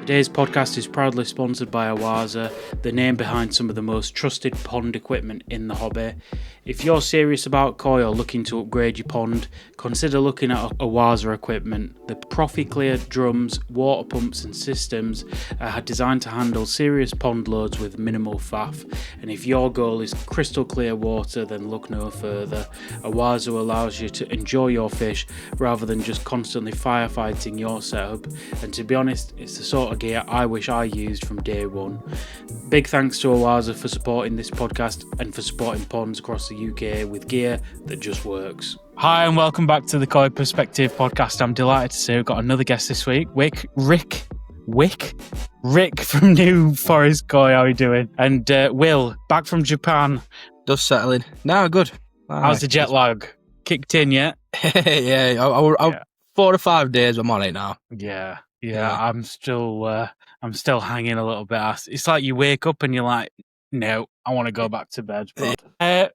Today's podcast is proudly sponsored by Awaza, the name behind some of the most trusted pond equipment in the hobby. If you're serious about koi or looking to upgrade your pond, consider looking at Awaza equipment. The Profi-Clear drums, water pumps and systems are designed to handle serious pond loads with minimal faff. And if your goal is crystal clear water, then look no further. Awaza allows you to enjoy your fish rather than just constantly firefighting your setup. And to be honest, it's the sort of gear I wish I used from day one. Big thanks to Awaza for supporting this podcast and for supporting ponds across the UK with gear that just works. Hi and welcome back to the Koi Perspective podcast. I'm delighted to say we've got another guest this week, Rick from New Forest Koi. How are you doing? And Will, back from Japan. Just settling. No, good. How's the jet lag? Kicked in yet? Yeah, I 4 to 5 days. I'm on it now. Yeah. I'm still hanging a little bit. It's like you wake up and you're like, no, I want to go back to bed. But, so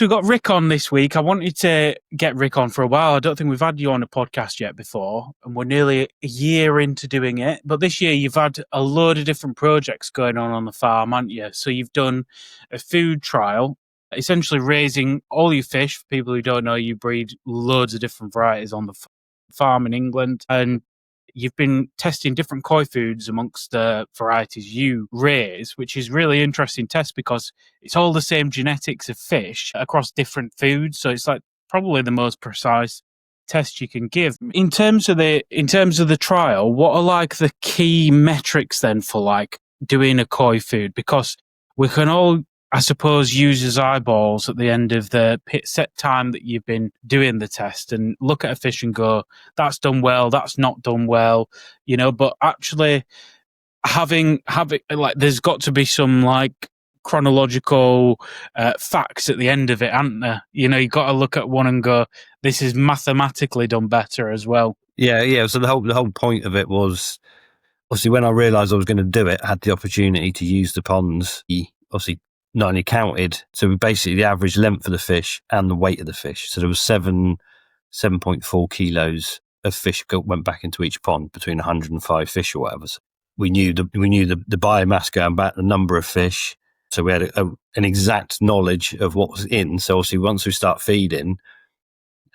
we've got Rick on this week. I wanted to get Rick on for a while. I don't think we've had you on a podcast yet before, and we're nearly a year into doing it. But this year you've had a load of different projects going on the farm, haven't you? So you've done a food trial, essentially raising all your fish. For people who don't know, you breed loads of different varieties on the farm in England, and you've been testing different koi foods amongst the varieties you raise, which is really interesting test because it's all the same genetics of fish across different foods. So it's like probably the most precise test you can give. In terms of the trial, what are like the key metrics then for like doing a koi food? Because we can all, I suppose, use as eyeballs at the end of the set time that you've been doing the test and look at a fish and go, that's done well, that's not done well, but actually having like, there's got to be some like chronological facts at the end of it, aren't there? You've got to look at one and go, this is mathematically done better as well. Yeah. So the whole point of it was, obviously, when I realised I was going to do it, I had the opportunity to use the ponds, obviously, not only counted, so we basically the average length of the fish and the weight of the fish. So there was 7.4 kilos of fish went back into each pond between 105 fish or whatever. So we knew the biomass going back, the number of fish. So we had an exact knowledge of what was in. So obviously, once we start feeding,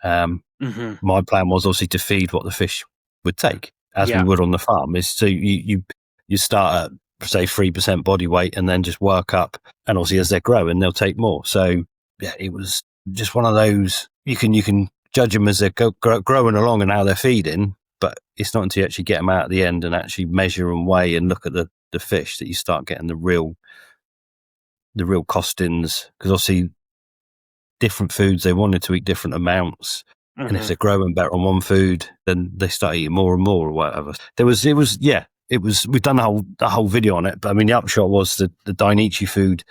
my plan was obviously to feed what the fish would take, as we would on the farm. So you start at, say, 3% body weight and then just work up, and obviously as they're growing they'll take more. So yeah, it was just one of those, you can judge them as they're growing along and how they're feeding, but it's not until you actually get them out at the end and actually measure and weigh and look at the fish that you start getting the real costings, because obviously different foods, they wanted to eat different amounts. And if they're growing better on one food, then they start eating more and more or whatever. We've done the whole video on it, but I mean, the upshot was that the Lineage food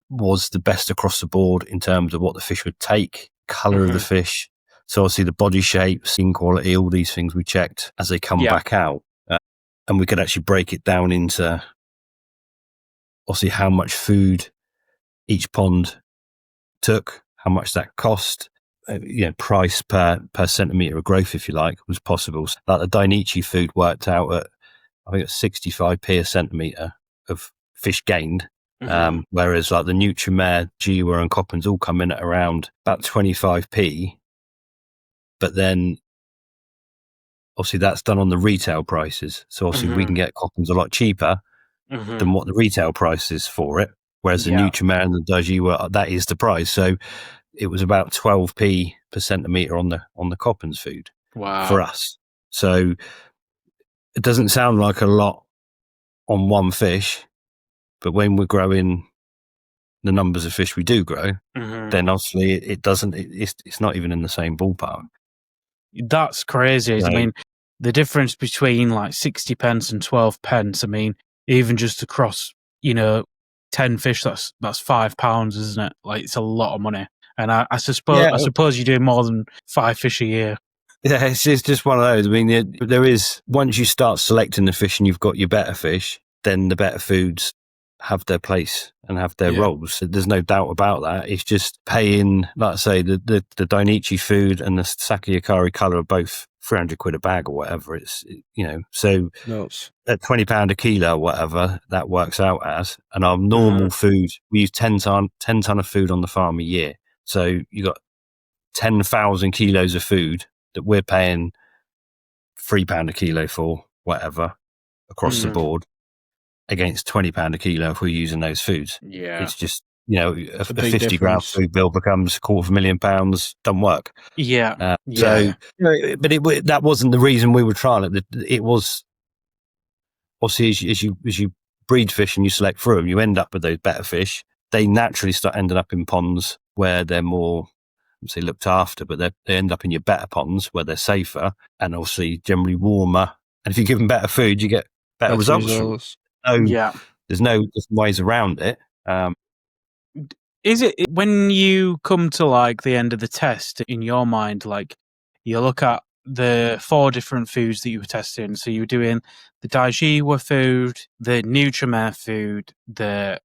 was the best across the board in terms of what the fish would take, colour of the fish. So obviously the body shape, skin quality, all these things we checked as they come back out. And we could actually break it down into obviously how much food each pond took, how much that cost. Price per centimetre of growth, if you like, was possible. Like the Lineage food worked out at, I think it's 65p a centimetre of fish gained, whereas like the Nutrimare, Jiwa and Coppins all come in at around about 25p. But then obviously that's done on the retail prices. So obviously we can get Coppins a lot cheaper than what the retail price is for it, whereas the Nutrimare and the Jiwa, that is the price. So it was about 12p per centimetre on the Coppins food for us. So it doesn't sound like a lot on one fish, but when we're growing the numbers of fish we do grow, then obviously it doesn't. It's not even in the same ballpark. That's crazy. I mean, the difference between like 60 pence and 12 pence. I mean, even just across 10 fish, that's £5, isn't it? Like, it's a lot of money. And I suppose you're doing more than 5 fish a year. Yeah, it's just one of those. I mean, there is, once you start selecting the fish and you've got your better fish, then the better foods have their place and have their roles. There's no doubt about that. It's just paying, like I say, the Dainichi food and the Sake Akari colour are both 300 quid a bag or whatever. It's, so at £20 a kilo or whatever, that works out as. And our normal food, we use 10 ton of food on the farm a year. So you got 10,000 kilos of food that we're paying £3 a kilo for, whatever, across the board, against £20 a kilo if we're using those foods. Yeah. It's just, a 50 gram food bill becomes £250,000, doesn't work. Yeah. So, but that wasn't the reason we were trialing it. It was, obviously, as you breed fish and you select through them, you end up with those better fish. They naturally start ending up in ponds where they're more, say, looked after, but they end up in your better ponds where they're safer and obviously generally warmer. And if you give them better food, you get better results. There's no different ways around it. Is it when you come to like the end of the test in your mind, like you look at the 4 different foods that you were testing? So you were doing the Daijiwa food, the Nutrimare food, the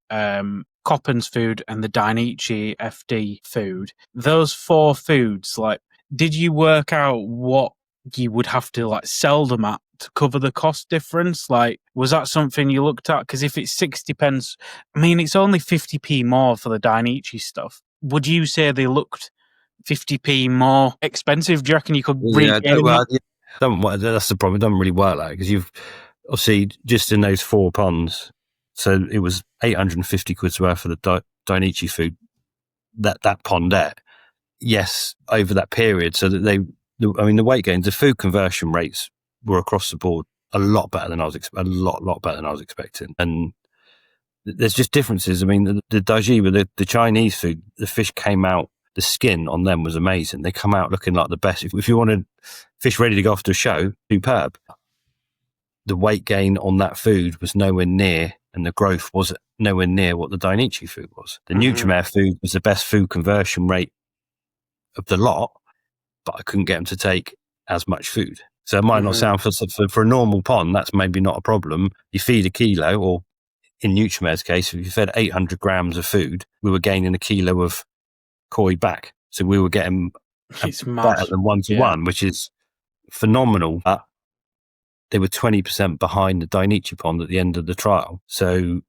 Coppens food, and the Dainichi FD food. Those 4 foods, like, did you work out what you would have to like sell them at to cover the cost difference? Like, was that something you looked at? Because if it's 60 pence, I mean, it's only 50p more for the Dainichi stuff. Would you say they looked 50p more expensive? Do you reckon you could that's the problem. It doesn't really work like, because you've obviously just in those 4 ponds, so it was 850 quid's worth for the Dainichi food, that pond there. Yes, over that period, so that the weight gains, the food conversion rates were across the board a lot better than I was expecting, a lot better than I was expecting. And there's just differences. I mean, the Dajiwa, the Chinese food, the fish came out, the skin on them was amazing. They come out looking like the best. If you wanted fish ready to go off to a show, superb. The weight gain on that food was nowhere near, and the growth was nowhere near what the Dainichi food was. The Nutrimare food was the best food conversion rate of the lot, but I couldn't get them to take as much food. So it might not sound for a normal pond, that's maybe not a problem. You feed a kilo, or in Nutrimare's case, if you fed 800 grams of food, we were gaining a kilo of koi back. So we were getting better than 1-to-1, which is phenomenal. But they were 20% behind the Dainichi pond at the end of the trial. So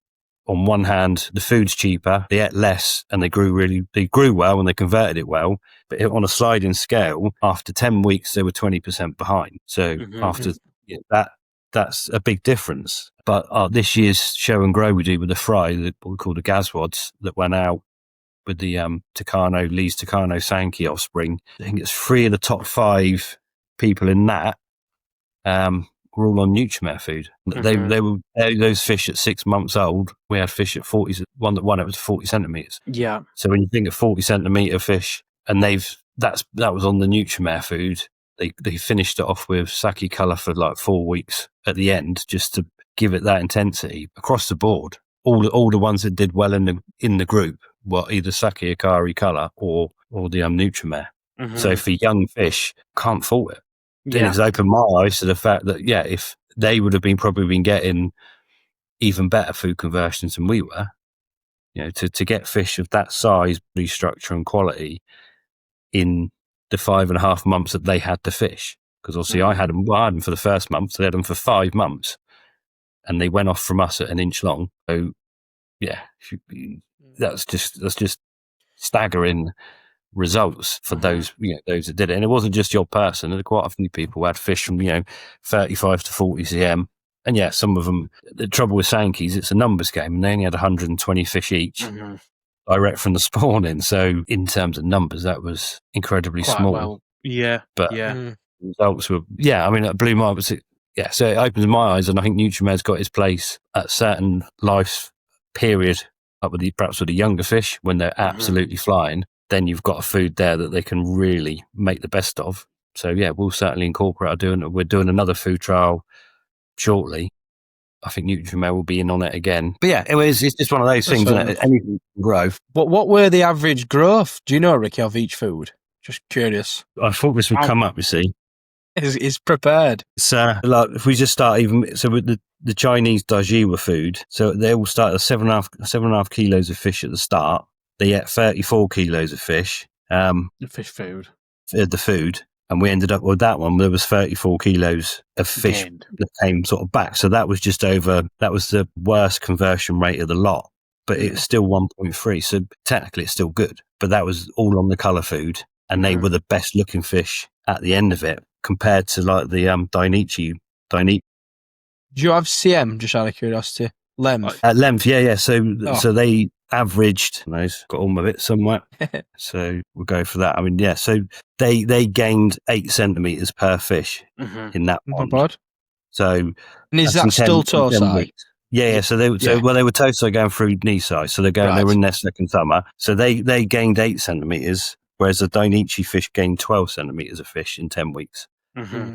on one hand, the food's cheaper, they ate less, and they grew well and they converted it well. But on a sliding scale, after 10 weeks, they were 20% behind. So after that's a big difference. But this year's show and grow we do with the fry, what we call the Gazwads, that went out with the Lee's Takano Sankey offspring. I think it's 3 of the top 5 people in that were all on Nutrimare food. They were those fish at 6 months old. We had fish at 40. One that won it was 40 centimeters. Yeah. So when you think of 40 centimeter fish, and that was on the Nutrimare food. They finished it off with sake colour for like 4 weeks at the end, just to give it that intensity across the board. All the ones that did well in the group were either sake akari colour or the Nutrimare. So for young fish, can't fault it. Then it's opened my eyes to the fact that if they would have probably been getting even better food conversions than we were, to get fish of that size, structure and quality in the 5.5 months that they had to fish. Because obviously I had them for the first month, so they had them for 5 months, and they went off from us at an inch long. So that's just staggering results for those that did it. And it wasn't just your person. There were quite a few people who had fish from 35 to 40 cm. And some of them, the trouble with Sankeys, it's a numbers game, and they only had 120 fish each direct from the spawning. So in terms of numbers, that was incredibly quite small. Well. But results were it blew my eyes. So it opens my eyes, and I think Nutrimare's got his place at certain life period, up with perhaps with the younger fish when they're absolutely flying. Then you've got a food there that they can really make the best of. So we'll certainly incorporate. We're doing another food trial shortly. I think Nutrimare will be in on it again. But it's just one of those things, isn't it? Anything can grow. What were the average growth? Do you know, Ricky, of each food? Just curious. I thought this would come up, you see. is prepared. So, like, if we just start with the Chinese Dajiwa food, so they all start at 7.5 kilos of fish at the start. They ate 34 kilos of fish. The fish food. The food. And we ended up with that one. There was 34 kilos of fish that came sort of back. So that was that was the worst conversion rate of the lot, but it's still 1.3. So technically it's still good, but that was all on the colour food. And they were the best looking fish at the end of it compared to like the Dainichi. Do you have CM, just out of curiosity? Length? Length, yeah. So they averaged, got all my bits somewhere. So we'll go for that. I mean, yeah, so they gained 8 centimetres per fish in that pond. Not bad. So, and is that still Tosai? Yeah. So they were Tosai going through Nisai. So they were in their second summer. So they gained 8 centimetres, whereas the Dainichi fish gained 12 centimetres of fish in 10 weeks.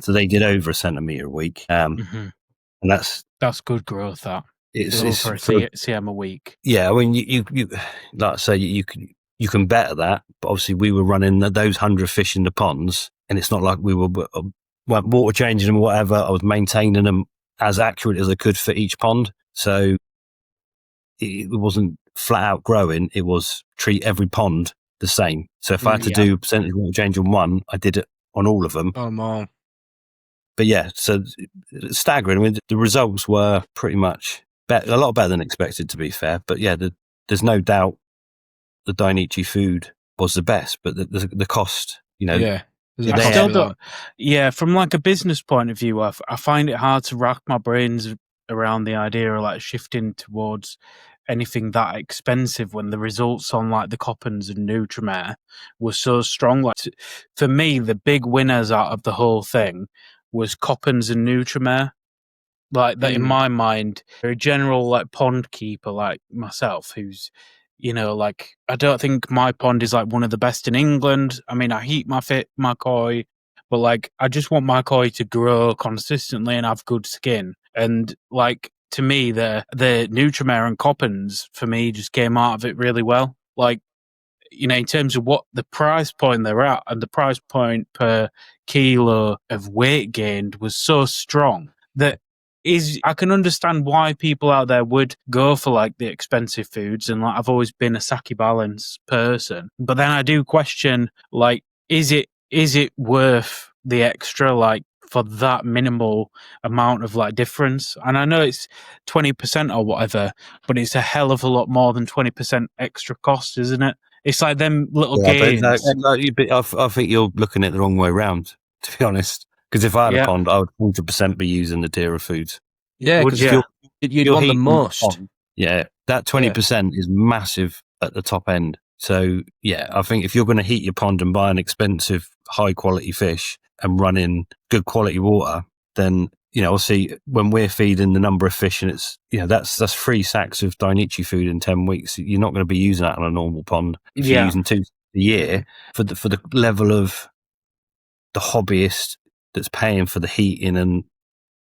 So they did over a centimetre a week. And that's good growth. That it's for a CM a week. Yeah, I mean, you like I say, you can better that, but obviously we were running those 100 fish in the ponds, and it's not like we were water changing them or whatever. I was maintaining them as accurate as I could for each pond, so it wasn't flat out growing. It was treat every pond the same. So if I had to do percentage water change on one, I did it on all of them. Oh man. But yeah, so staggering. I mean, the results were pretty much a lot better than expected, to be fair. But yeah, there's no doubt the Dainichi food was the best, but the cost, Yeah. I still don't. Yeah, from like a business point of view, I find it hard to rack my brains around the idea of like shifting towards anything that expensive when the results on like the Coppens and Nutrimare were so strong. Like for me, the big winners out of the whole thing was Coppens and Nutrimare. Like that in my mind, a general like pond keeper like myself, who's, like I don't think my pond is like one of the best in England. I mean, I heat my koi, but like I just want my koi to grow consistently and have good skin. And like to me, the Nutrimare and Coppens for me just came out of it really well. Like, in terms of what the price point they're at, and the price point per kilo of weight gained was so strong that I can understand why people out there would go for like the expensive foods, and like I've always been a sake balance person. But then I do question, like, is it worth the extra, like, for that minimal amount of like difference? And I know it's 20% or whatever, but it's a hell of a lot more than 20% extra cost, isn't it? It's like them little gains. I think you're looking at it the wrong way around, to be honest. Because if I had a pond, I would 100% be using the dearer foods. Yeah, because you'd want the most. Yeah, that 20% is massive at the top end. So, yeah, I think if you're going to heat your pond and buy an expensive, high-quality fish and run in good quality water, then, obviously, when we're feeding the number of fish, and it's, that's 3 sacks of Dainichi food in 10 weeks, you're not going to be using that on a normal pond. If you're using 2 a year, for the level of the hobbyist that's paying for the heating and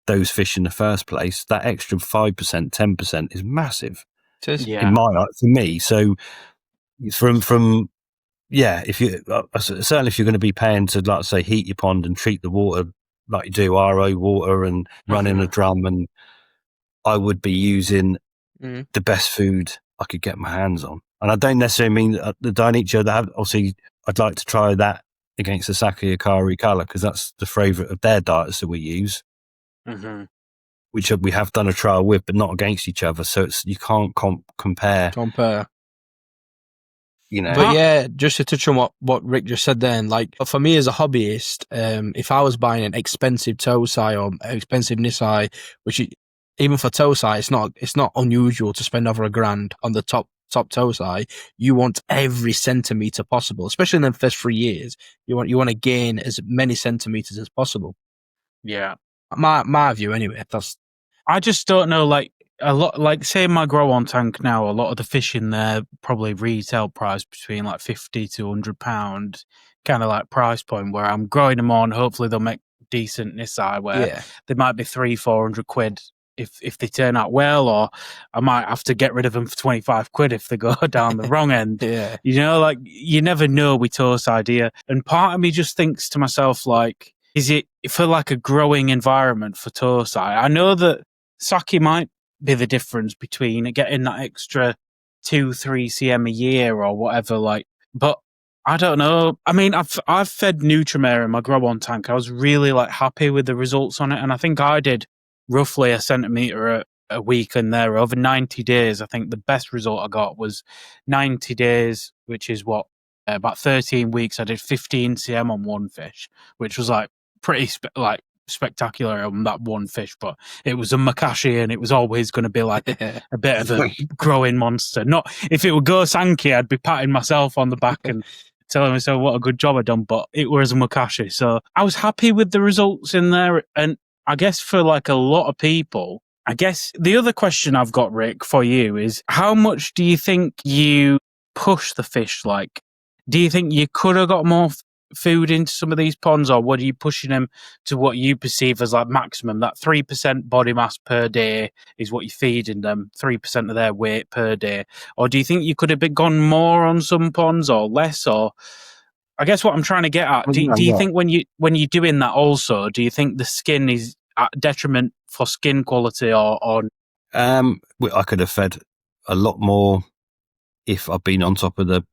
those fish in the first place, that extra 5%, 10% is massive. In my eye, for me. So if you certainly if you're going to be paying to, like say, heat your pond and treat the water like you do RO water and run in a drum, and I would be using the best food I could get my hands on. And I don't necessarily mean the Dainichi. Obviously, I'd like to try that against the Sake Akari colour, because that's the favourite of their diets that we use, which we have done a trial with, but not against each other. So you can't compare. But yeah, just to touch on what Rick just said then, like for me as a hobbyist, if I was buying an expensive Tosai or expensive Nisai, which even for Tosai, it's not unusual to spend over $1,000 on the top Tosai. You want every centimetre possible, especially in the first 3 years. You want to gain as many centimetres as possible. Yeah, my view anyway. I just don't know. Like a lot, like say my grow on tank now, a lot of the fish in there probably retail price between like £50 to £100, kind of like price point, where I'm growing them on. Hopefully they'll make decent Nisai, where they might be £300-400 if they turn out well, or I might have to get rid of them for £25 if they go down the wrong end. Like you never know with Tosai idea. And part of me just thinks to myself, like, is it for like a growing environment for Tosai? I know that sake might be the difference between getting that extra 2-3 cm a year or whatever, like, but I don't know. I mean, I've fed Nutrimare in my grow on tank. I was really like happy with the results on it, and I think I did roughly a centimetre a week in there over 90 days. I think the best result I got was 90 days, which is what, about 13 weeks. I did 15 cm on one fish, which was like pretty spectacular on that one fish, but it was a Makashi and it was always going to be like a bit of a growing monster. Not if it would go Sankey, I'd be patting myself on the back and telling myself what a good job I'd done, but it was a Makashi. So I was happy with the results in there. And I guess for like a lot of people, I guess the other question I've got, Rick, for you is how much do you think you push the fish? Like, do you think you could have got more food into some of these ponds, or what are you pushing them to what you perceive as like maximum? That 3% body mass per day is what you're feeding them, 3% of their weight per day. Or do you think you could have gone more on some ponds or less? Or I guess what I'm trying to get at, do you think when you're doing that also, do you think the skin is at detriment for skin quality or I could have fed a lot more if I'd been on top of the.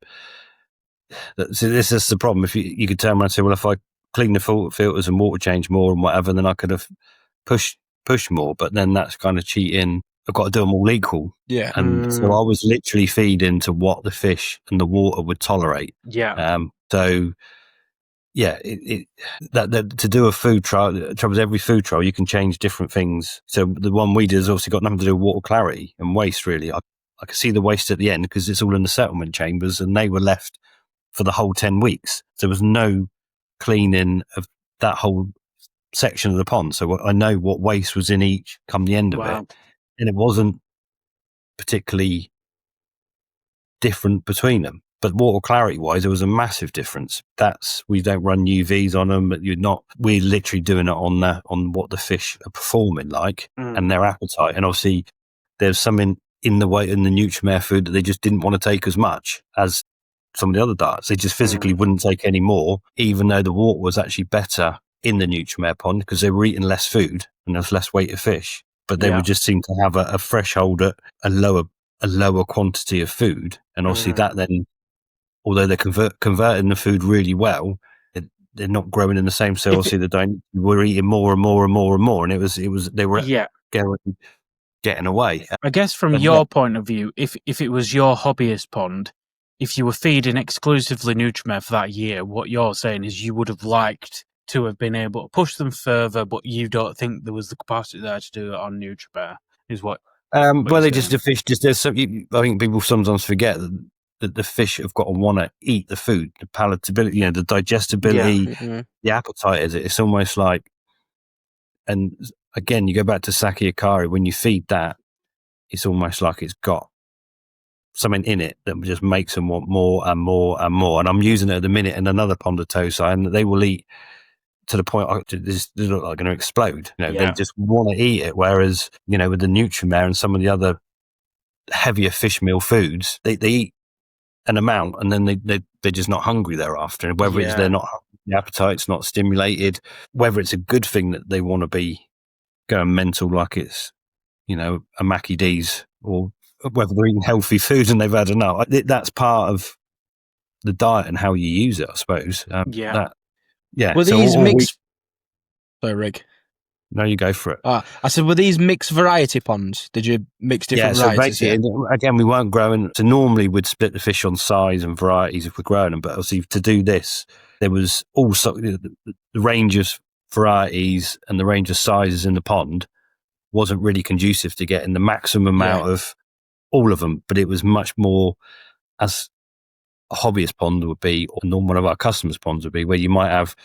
So this is the problem. If you could turn around and say, well, if I clean the filters and water change more and whatever, then I could have pushed more. But then that's kind of cheating. I've got to do them all equal. Yeah. And so I was literally feeding to what the fish and the water would tolerate. Yeah. So yeah, that to do a food trial, the trouble is every food trial you can change different things. So the one we did has obviously got nothing to do with water clarity and waste really. I could see the waste at the end because it's all in the settlement chambers and they were left for the whole 10 weeks. There was no cleaning of that whole section of the pond. So I know what waste was in each come the end of it. And it wasn't particularly different between them. But water clarity wise, there was a massive difference. We don't run UVs on them, but we're literally doing it on what the fish are performing like and their appetite. And obviously there's something in the Nutrimare food that they just didn't want to take as much as some of the other diets. They just physically wouldn't take any more, even though the water was actually better in the Nutrimare pond because they were eating less food and there was less weight of fish. But they would just seem to have a threshold at a lower quantity of food. And obviously that then, although they're converting the food really well, they're not growing in the same. So obviously we're eating more and more and more and more. And they were getting away. I guess from your point of view, if it was your hobbyist pond, if you were feeding exclusively Nutrimare for that year, what you're saying is you would have liked to have been able to push them further, but you don't think there was the capacity there to do it on Nutrimare, is what? Well, the fish there's something. I think people sometimes forget that the fish have got to want to eat the food, the palatability, the digestibility, the appetite is it. It's almost like, and again, you go back to sake akari, when you feed that, it's almost like it's got something in it that just makes them want more and more and more. And I'm using it at the minute in another pond of Tosai, and they will eat to the point they look like going to explode. They just want to eat it. Whereas, with the Nutrimare and some of the other heavier fish meal foods, they eat an amount and then they're just not hungry thereafter. And whether it's the appetite's not stimulated, whether it's a good thing that they want to be going mental like it's, a Mackie D's, or whether they're eating healthy food and they've had enough. That's part of the diet and how you use it, I suppose. Were these mixed? Sorry, Rick. No, you go for it. I said, were these mixed variety ponds? Did you mix different varieties? Again, we weren't growing. So normally we'd split the fish on size and varieties if we're growing them. But obviously to do this, there was also the range of varieties and the range of sizes in the pond wasn't really conducive to getting the maximum amount of all of them. But it was much more as a hobbyist pond would be, or one of our customers' ponds would be, where you might have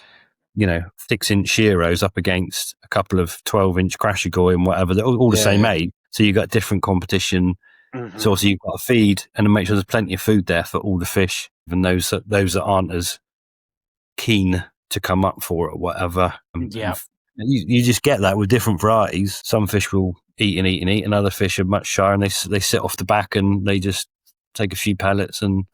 6-inch sheros up against a couple of 12-inch crashigoi and whatever, they're all the same age. So you've got different competition. So also you've got to feed and make sure there's plenty of food there for all the fish, even those that aren't as keen to come up for it or whatever. You just get that with different varieties. Some fish will eat and eat and eat, and other fish are much shyer and they sit off the back and they just take a few pellets and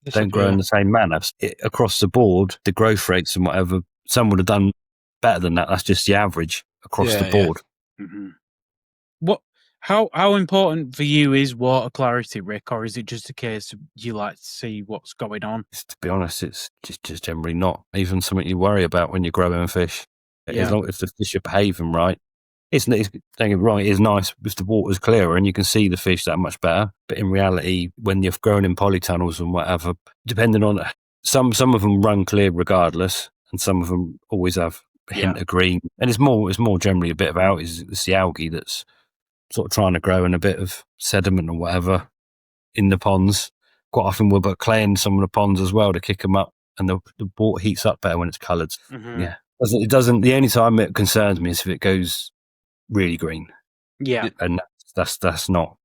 don't grow in the same manner. Across the board, the growth rates and whatever, some would have done better than that. That's just the average across the board. Mm-hmm. How important for you is water clarity, Rick, or is it just a case of you like to see what's going on? To be honest, it's just generally not even something you worry about when you're growing fish. As long as the fish are behaving right. Don't get me wrong, it is nice if the water's clearer and you can see the fish that much better. But in reality, when you're growing in polytunnels and whatever, depending on some of them run clear regardless, and some of them always have a hint of green. And it's more generally a bit of algae. It's the algae that's sort of trying to grow in a bit of sediment or whatever in the ponds. Quite often we'll put clay in some of the ponds as well to kick them up, and the water heats up better when it's coloured. Mm-hmm. Yeah, it doesn't. The only time it concerns me is if it goes really green. Yeah, and that's not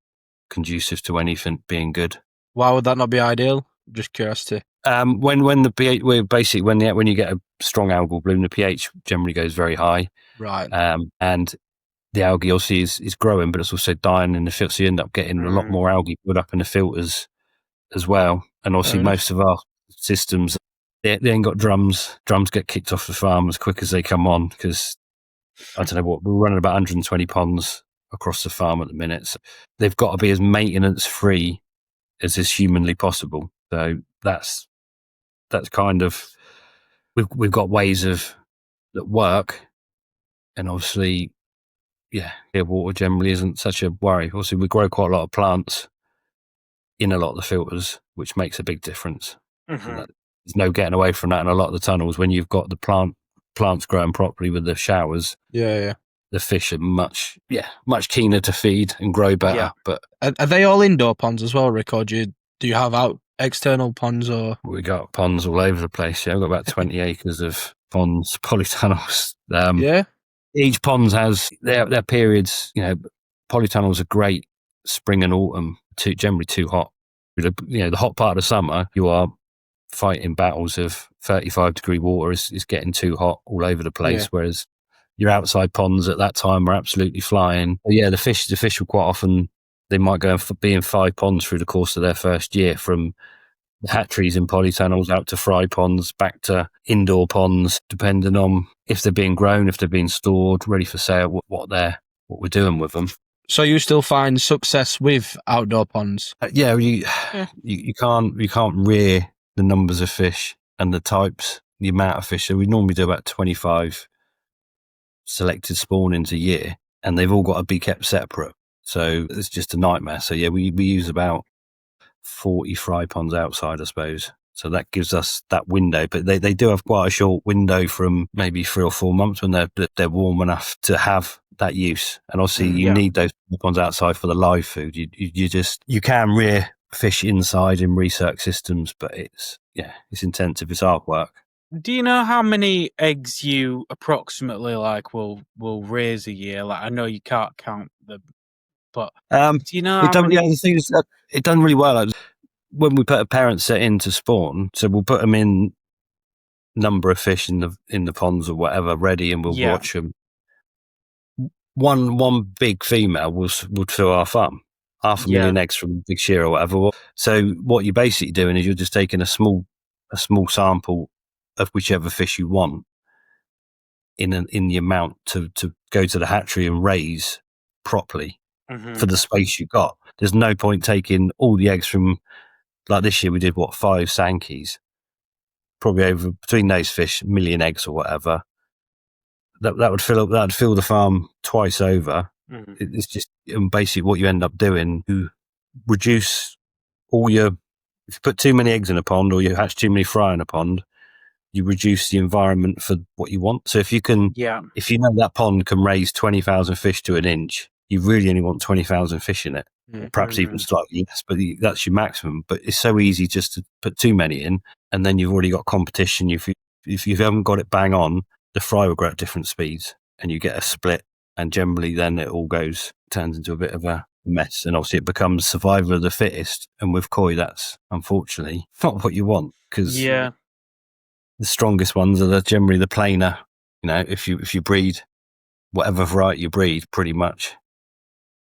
conducive to anything being good. Why would that not be ideal? Just curiosity. When the pH, when you get a strong algal bloom, the pH generally goes very high. Right. And the algae obviously is growing, but it's also dying in the filter. So you end up getting a lot more algae put up in the filters as well. And obviously most of our systems, they ain't got drums. Drums get kicked off the farm as quick as they come on because, I don't know what, we're running about 120 ponds across the farm at the minute. So they've got to be as maintenance free as is humanly possible. So that's kind of, we've got ways that work, and obviously, clear water generally isn't such a worry. Obviously, we grow quite a lot of plants in a lot of the filters, which makes a big difference. Mm-hmm. There's no getting away from that in a lot of the tunnels. When you've got the plants growing properly with the showers, the fish are much keener to feed and grow better. Yeah. But are they all indoor ponds as well, Rick, or do you have out external ponds? Or we got ponds all over the place. Yeah, we've got about 20 acres of ponds, polytunnels. Each pond has their periods. Polytunnels are great spring and autumn. Generally too hot. The hot part of summer, you are fighting battles of 35-degree water is getting too hot all over the place. Whereas your outside ponds at that time are absolutely flying. The fish will quite often, they might go and be in 5 ponds through the course of their first year, from hatcheries in polytunnels out to fry ponds, back to indoor ponds, depending on if they're being grown, if they're being stored, ready for sale, what we're doing with them. So you still find success with outdoor ponds? You can't rear the numbers of fish and the types, the amount of fish. So we normally do about 25 selected spawnings a year, and they've all got to be kept separate. So it's just a nightmare. So we use about 40 fry ponds outside, I suppose. So that gives us that window, but they do have quite a short window, from maybe 3 or 4 months, when they're warm enough to have that use. And obviously you need those ponds outside for the live food. You can rear fish inside in recirc systems, but it's intensive. It's hard work. Do you know how many eggs you approximately will raise a year? Like, I know you can't count them, but do you know how many? The thing is that it done really well. Like, when we put a parent set in to spawn, so we'll put them in number of fish in the ponds or whatever ready, and we'll watch them. One big female would fill our farm, 500,000 eggs from a big shear or whatever. So what you're basically doing is you're just taking a small sample of whichever fish you want in the amount to go to the hatchery and raise properly for the space you got. There's no point taking all the eggs from, like this year we did 5 Sankeys, probably over between those fish, 1 million eggs or whatever. That would fill the farm twice over. It's just basically what you end up doing. You reduce if you put too many eggs in a pond, or you hatch too many fry in a pond, you reduce the environment for what you want. So if you know that pond can raise 20,000 fish to an inch, you really only want 20,000 fish in it, perhaps even slightly less, but that's your maximum. But it's so easy just to put too many in, and then you've already got competition. If you haven't got it bang on, the fry will grow at different speeds, and you get a split, and generally then it all turns into a bit of a mess, and obviously it becomes survival of the fittest. And with koi, that's unfortunately not what you want, because the strongest ones are generally the plainer. If you breed whatever variety you breed, pretty much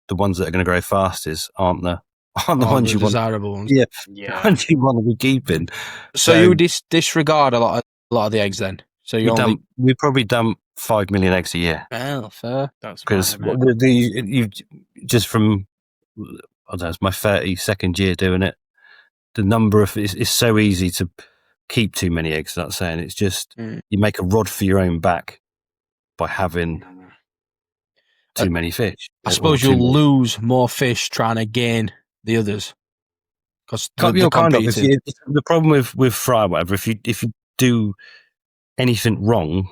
the ones that are going to grow fastest aren't the ones you want. Desirable ones. The ones you want to be keeping. So you disregard a lot of the eggs then? So you we probably dump 5 million eggs a year. Oh, fair. That's Because mad, isn't it? you just from, I don't know, it's my 32nd year doing it. The number of it's so easy to keep too many eggs. That's saying it's just you make a rod for your own back by having too many fish. I suppose you'll lose more fish trying to gain the others because they're competing. The problem with fry, whatever, if you do anything wrong,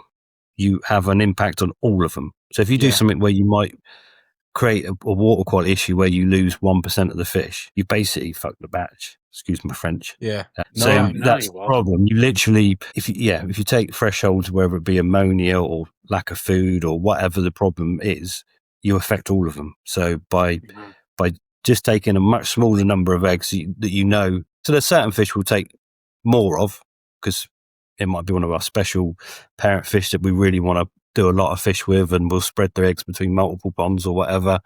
you have an impact on all of them. So if you do something where you might create a water quality issue where you lose 1% of the fish, you basically fuck the batch. Excuse my French. Yeah. That's the problem. You literally, if you take thresholds, whether it be ammonia or lack of food or whatever the problem is, you affect all of them. So by just taking a much smaller number of eggs that so there's certain fish we'll take more of because it might be one of our special parent fish that we really want to do a lot of fish with, and we'll spread their eggs between multiple ponds or whatever.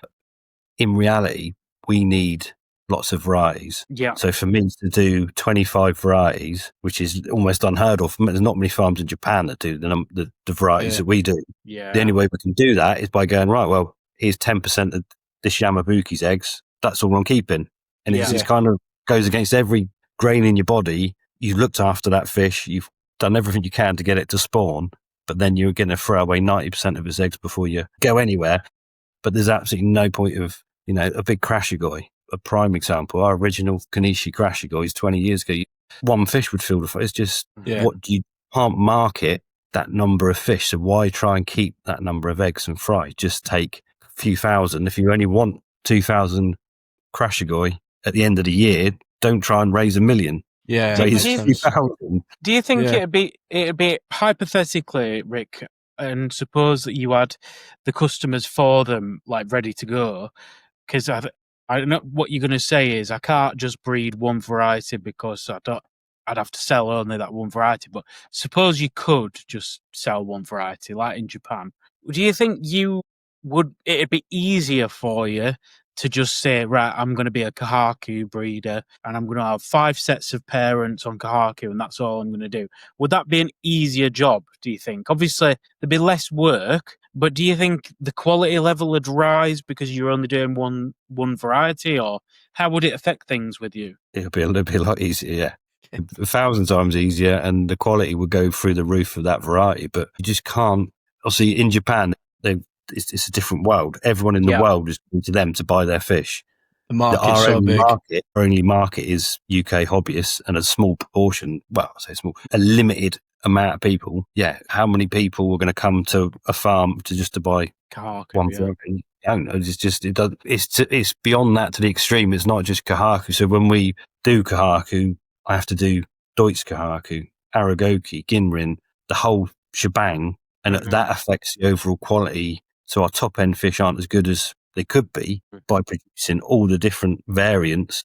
In reality, we need lots of varieties. Yeah. So for me to do 25 varieties, which is almost unheard of, there's not many farms in Japan that do the varieties that we do. Yeah. The only way we can do that is by going, right, well, here's 10% of this Yamabuki's eggs. That's all I'm keeping. And it's kind of goes against every grain in your body. You've looked after that fish. You've done everything you can to get it to spawn, but then you're going to throw away 90% of its eggs before you go anywhere. But there's absolutely no point of, a big crashigoi. A prime example, our original Kanishi crashigois 20 years ago, one fish would fill the fish. It's just what you can't market that number of fish. So why try and keep that number of eggs and fry? Just take a few thousand. If you only want 2,000 crashigoi at the end of the year, don't try and raise 1 million. Yeah. Do you think it'd be hypothetically, Rick, and suppose that you had the customers for them like ready to go? Because I know what you're going to say is I can't just breed one variety because I'd have to sell only that one variety. But suppose you could just sell one variety, like in Japan. Do you think it'd be easier for you to just say, right, I'm going to be a Kahaku breeder and I'm going to have 5 sets of parents on Kahaku and that's all I'm going to do? Would that be an easier job, do you think? Obviously, there'd be less work, but do you think the quality level would rise because you're only doing one variety, or how would it affect things with you? It'd be a lot easier, yeah. 1,000 times easier, and the quality would go through the roof of that variety, but you just can't. Obviously, in Japan, it's a different world. Everyone in the world is going to them to buy their fish. The market's so big. Our only market is UK hobbyists, and a small proportion, well, I say small, a limited amount of people. Yeah, how many people are going to come to a farm to buy Kahaku, one variety? I don't know. It's beyond that to the extreme. It's not just Kahaku. So when we do Kahaku, I have to do Deutsch Kahaku, Aragoki, Ginrin, the whole shebang, and that affects the overall quality. So our top end fish aren't as good as they could be by producing all the different variants,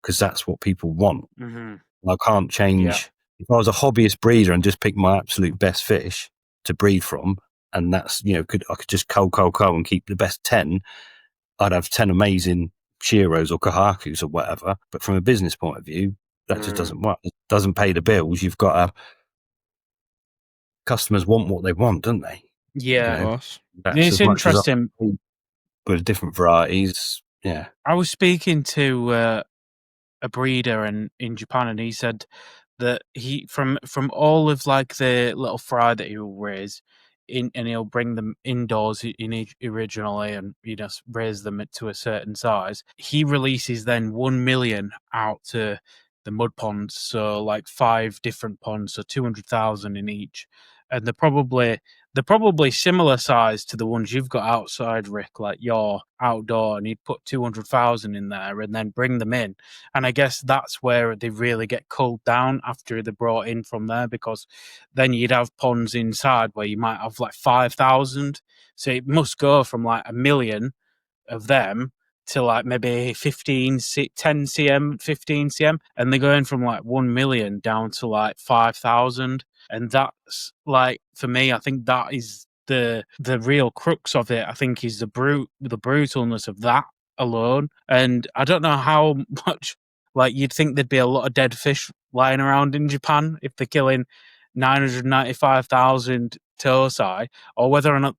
because that's what people want. I can't change. Yeah. If I was a hobbyist breeder and just pick my absolute best fish to breed from, and that's, I could just cull and keep the best 10, I'd have 10 amazing Shiros or Kahakus or whatever. But from a business point of view, that just doesn't work. It doesn't pay the bills. You've got customers want what they want, don't they? Yeah. It's interesting. With different varieties, yeah. I was speaking to a breeder in Japan, and he said that he from all of like the little fry that he will raise and he'll bring them indoors originally and raise them to a certain size. He releases then 1 million out to the mud ponds, so like 5 different ponds, so 200,000 in each, and they're probably similar size to the ones you've got outside, Rick, like your outdoor, and he'd put 200,000 in there and then bring them in. And I guess that's where they really get culled down after they're brought in from there, because then you'd have ponds inside where you might have like 5,000. So it must go from like 1 million of them to like maybe 10 cm, 15 cm, and they're going from like 1 million down to like 5,000. And that's like, for me, I think that is the real crux of it. I think is the brutalness of that alone. And I don't know how much, like, you'd think there'd be a lot of dead fish lying around in Japan if they're killing 995,000 tosai, or whether or not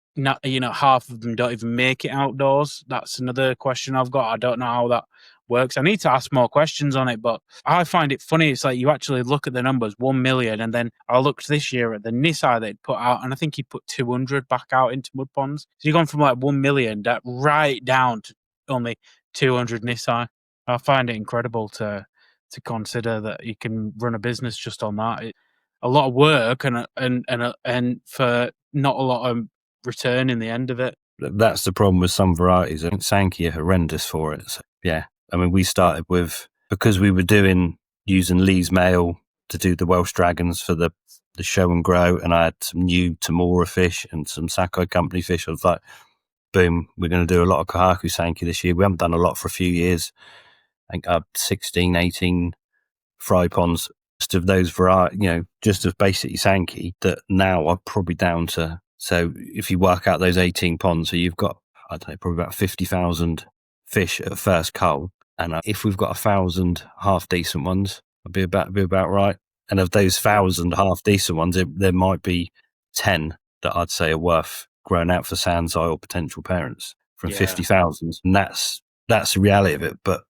half of them don't even make it outdoors. That's another question I've got. I don't know how that works. I need to ask more questions on it, but I find it funny. It's like you actually look at the numbers, 1 million, and then I looked this year at the Nisai they'd put out, and I think he put 200 back out into mud ponds. So you've gone from like 1 million right down to only 200 Nisai. I find it incredible to consider that you can run a business just on that. A lot of work and for not a lot of return in the end of it. That's the problem with some varieties. I think Sankey are horrendous for it. So, yeah. I mean, we started because we were using Lee's male to do the Welsh Dragons for the show and grow, and I had some new Tamora fish and some Sakai Company fish. I was like, boom, we're going to do a lot of Kohaku Sankey this year. We haven't done a lot for a few years. I think 16, 18 fry ponds just of those varieties, just of basically Sankey, that now are probably down to, so if you work out those 18 ponds, so you've got, I don't know, probably about 50,000 fish at first cull. And if we've got 1,000 half decent ones, it'll be about right. And of those 1,000 half decent ones, there might be 10 that I'd say are worth growing out for Sansai or potential parents from 50,000. And that's the reality of it. But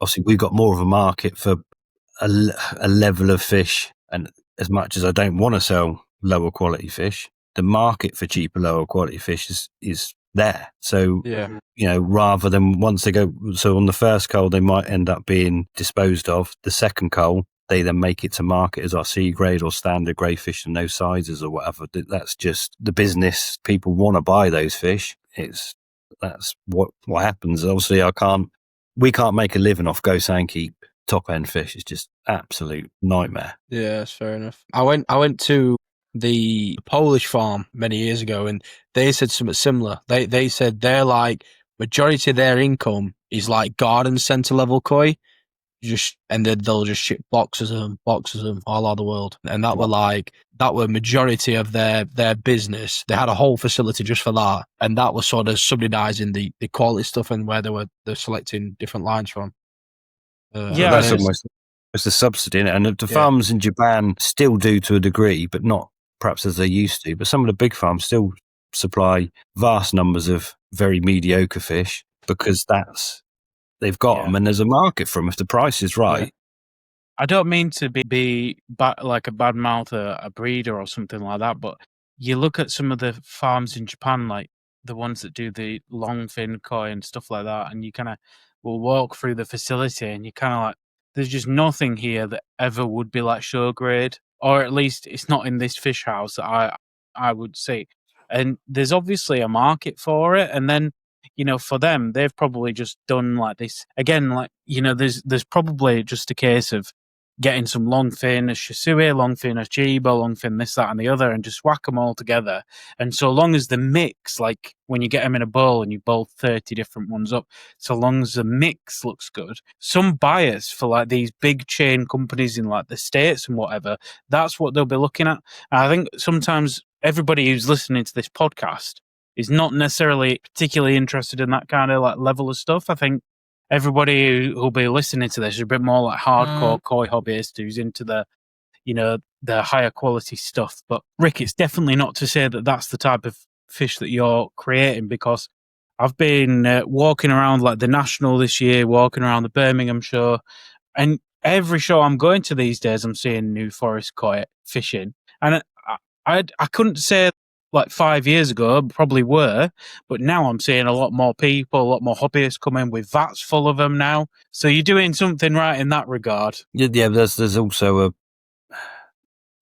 obviously we've got more of a market for a level of fish. And as much as I don't want to sell lower quality fish, the market for cheaper, lower quality fish is there. So, rather than once they go, so on the first cull, they might end up being disposed of. The second cull, they then make it to market as our C grade or standard grade fish in those sizes or whatever. That's just the business. People want to buy those fish. That's what happens. Obviously, we can't make a living off Go Sankey top end fish. It's just absolute nightmare. Yeah, that's fair enough. I went to the Polish farm many years ago, and they said something similar. They said they're like, majority of their income is like garden centre level koi, and then they'll just ship boxes of them all over the world, and that were majority of their business. They had a whole facility just for that, and that was sort of subsidising the quality stuff and where they're selecting different lines from. That's almost a subsidy in it, and the farms in Japan still do to a degree, but not perhaps as they used to. But some of the big farms still supply vast numbers of very mediocre fish because they've got them, and there's a market for them if the price is right. I don't mean to be like a bad mouth a breeder or something like that, but you look at some of the farms in Japan, like the ones that do the long fin koi and stuff like that, and you kind of will walk through the facility and you kind of like, there's just nothing here that ever would be like show grade, or at least it's not in this fish house that I would see. And there's obviously a market for it, and then for them, they've probably just done like this again. Like there's probably just a case of getting some long fin, a Shisui, long fin, a Chiba, long fin, this, that, and the other, and just whack them all together. And so long as the mix, like when you get them in a bowl and you bowl 30 different ones up, so long as the mix looks good, some buyers for like these big chain companies in like the States and whatever, that's what they'll be looking at. And I think sometimes everybody who's listening to this podcast is not necessarily particularly interested in that kind of like level of stuff. I think everybody who'll be listening to this is a bit more like hardcore koi hobbyist who's into the higher quality stuff. But Rick, it's definitely not to say that that's the type of fish that you're creating, because I've been walking around like the National this year, walking around the Birmingham show, and every show I'm going to these days, I'm seeing New Forest koi fishing. And I couldn't say like 5 years ago, probably were, but now I'm seeing a lot more people, a lot more hobbyists coming with vats full of them now. So you're doing something right in that regard. Yeah. There's also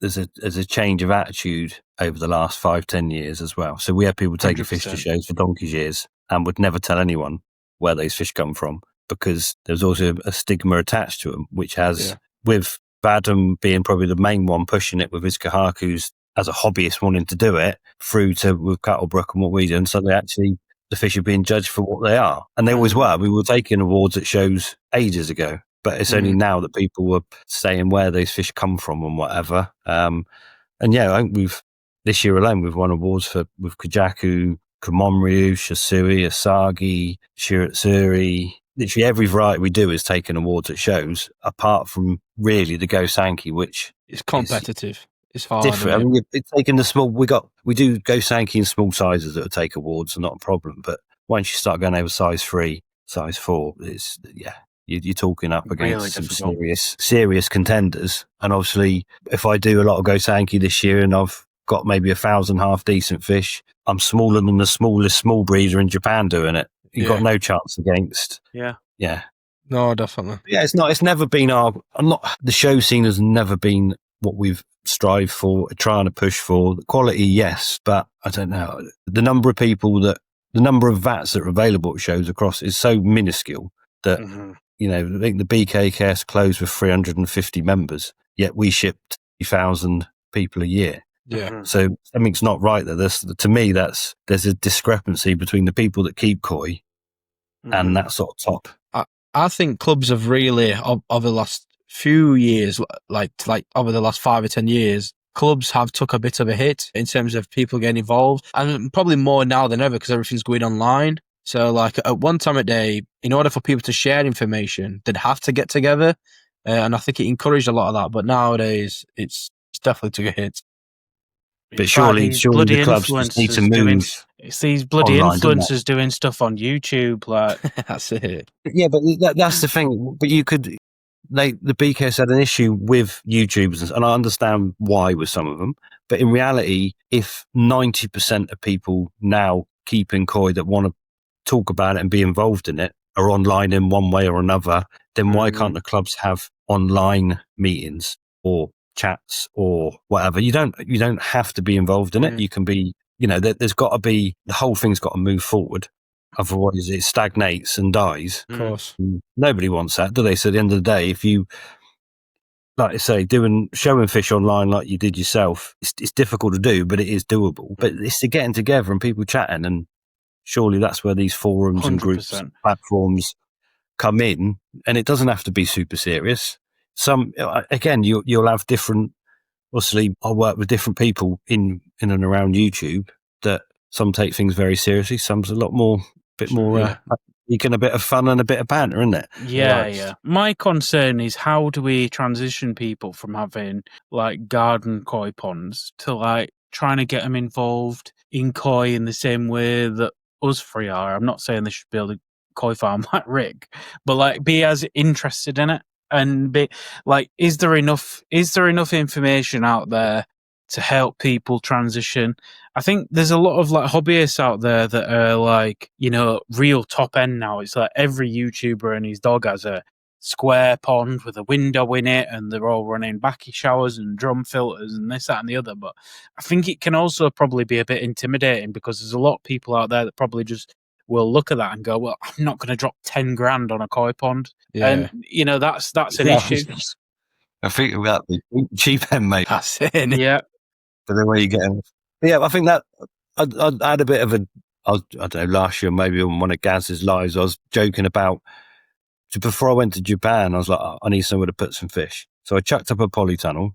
there's a change of attitude over the last 5-10 years as well. So we had people taking 100%. Fish to shows for donkey's years and would never tell anyone where those fish come from, because there's also a stigma attached to them, which has, with Badham being probably the main one pushing it with his Kohakus as a hobbyist wanting to do it, through to with Cuttlebrook and what we do. And so the fish are being judged for what they are. And they always were. We were taking awards at shows ages ago, but it's only now that people were saying where those fish come from and whatever. I think this year alone, we've won awards with Kajaku, Komomryu, Shisui, Asagi, Shiratsuri. Literally every variety we do is taking awards at shows, apart from really the Go Sankey, which is competitive. It's hard. different. I mean, it's taking the small. We do go Sankey in small sizes that will take awards, not a problem. But once you start going over size 3, size 4, it's you're talking up against Really some serious contenders. And obviously, if I do a lot of go Sankey this year, and I've got maybe 1,000 half decent fish, I'm smaller than the smallest small breeder in Japan doing it. You've got no chance against. Yeah. No, definitely. Yeah, it's never been the show scene has never been what we've strived for, trying to push for. The quality, yes, but I don't know. The number of VATs that are available at shows across is so minuscule that, I think the BKKS closed with 350 members, yet we shipped 3,000 people a year. Yeah. So something's not right there. To me, there's a discrepancy between the people that keep koi and that sort of top. I think clubs have really, over the last few years, like over the last 5 or 10 years, clubs have took a bit of a hit in terms of people getting involved, and probably more now than ever because everything's going online. So like at one time a day, in order for people to share information, they'd have to get together. And I think it encouraged a lot of that. But nowadays, it's definitely took a hit. But surely the clubs just need to move. It's these bloody influencers doing stuff on YouTube, like that's it. Yeah, but that's the thing. But the BKS had an issue with YouTubers, and I understand why with some of them. But in reality, if 90% of people now keeping koi that want to talk about it and be involved in it are online in one way or another, then why can't the clubs have online meetings or chats or whatever? You don't have to be involved in it. You can be, there's got to be, the whole thing's got to move forward. Otherwise it stagnates and dies. Of course. Nobody wants that, do they? So at the end of the day, if you, like I say, showing fish online like you did yourself, it's difficult to do, but it is doable. But it's the getting together and people chatting, and surely that's where these forums 100%. And groups and platforms come in, and it doesn't have to be super serious. Again, you'll have different, obviously I work with different people in and around YouTube that some take things very seriously, some's a lot more, you can a bit of fun and a bit of banter, isn't it? Yeah. My concern is, how do we transition people from having like garden koi ponds to like trying to get them involved in koi in the same way that us three are? I'm not saying they should build a koi farm like Rick, but like be as interested in it. And be like, is there enough information out there to help people transition? I think there's a lot of like hobbyists out there that are like, real top end now. It's like every YouTuber and his dog has a square pond with a window in it, and they're all running backy showers and drum filters and this, that, and the other. But I think it can also probably be a bit intimidating because there's a lot of people out there that probably just will look at that and go, well, I'm not going to drop 10 grand on a koi pond. Yeah. And, that's an issue. I think about the cheap end, mate. That's it. Yeah. But the way you get them. Yeah, I think that I had a bit of I don't know, last year, maybe on one of Gaz's lives, I was joking about, before I went to Japan, I was like, I need somewhere to put some fish. So I chucked up a polytunnel,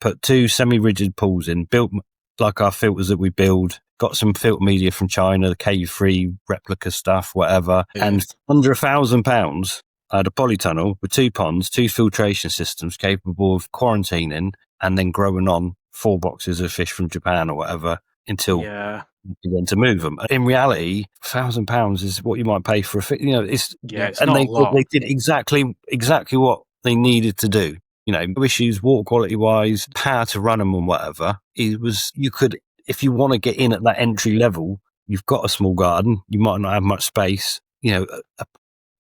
put 2 semi-rigid pools in, built like our filters that we build, got some filter media from China, the cave-free replica stuff, whatever. Yeah. And under £1,000, I had a polytunnel with 2 ponds, 2 filtration systems capable of quarantining and then growing on 4 boxes of fish from Japan or whatever until you went to move them. In reality, £1,000 is what you might pay for a fish. It's and not a lot. They did exactly what they needed to do. No issues water quality wise, power to run them and whatever. You could, if you want to get in at that entry level, you've got a small garden, you might not have much space, a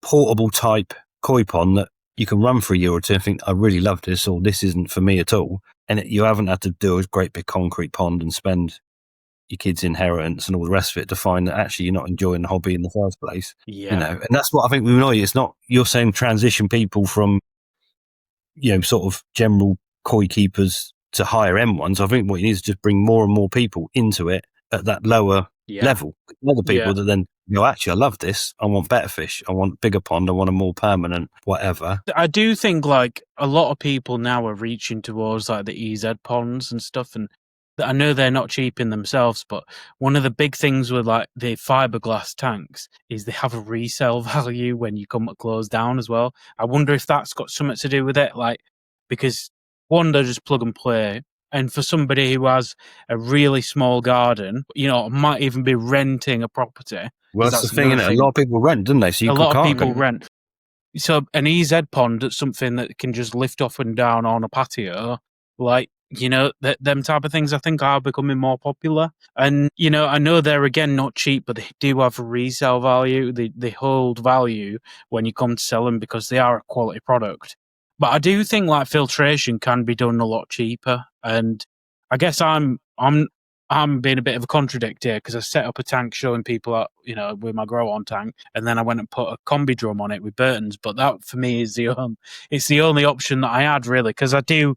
portable type koi pond that you can run for a year or two and think, I really love this, or this isn't for me at all. And you haven't had to do a great big concrete pond and spend your kids' inheritance and all the rest of it to find that actually you're not enjoying the hobby in the first place. Yeah. And that's what I think we know. It's not, you're saying transition people from, sort of general koi keepers to higher end ones. I think what you need is just bring more and more people into it at that lower level. Other people that then, actually, I love this. I want better fish. I want bigger pond. I want a more permanent whatever. I do think like a lot of people now are reaching towards like the EZ ponds and stuff. And I know they're not cheap in themselves, but one of the big things with like the fiberglass tanks is they have a resale value when you come close down as well. I wonder if that's got something to do with it. Like, because one, they're just plug and play. And for somebody who has a really small garden, might even be renting a property. Well, that's the thing, isn't it? A lot of people rent, don't they? So a lot of can't people rent. So an EZ pond, that's something that can just lift up and down on a patio, like, them type of things I think are becoming more popular. And, I know they're, again, not cheap, but they do have a resale value. They hold value when you come to sell them because they are a quality product. But I do think like filtration can be done a lot cheaper. And I guess I'm being a bit of a contradictor here because I set up a tank showing people out, with my grow on tank, and then I went and put a combi drum on it with Burton's. But that for me is it's the only option that I had really, because I do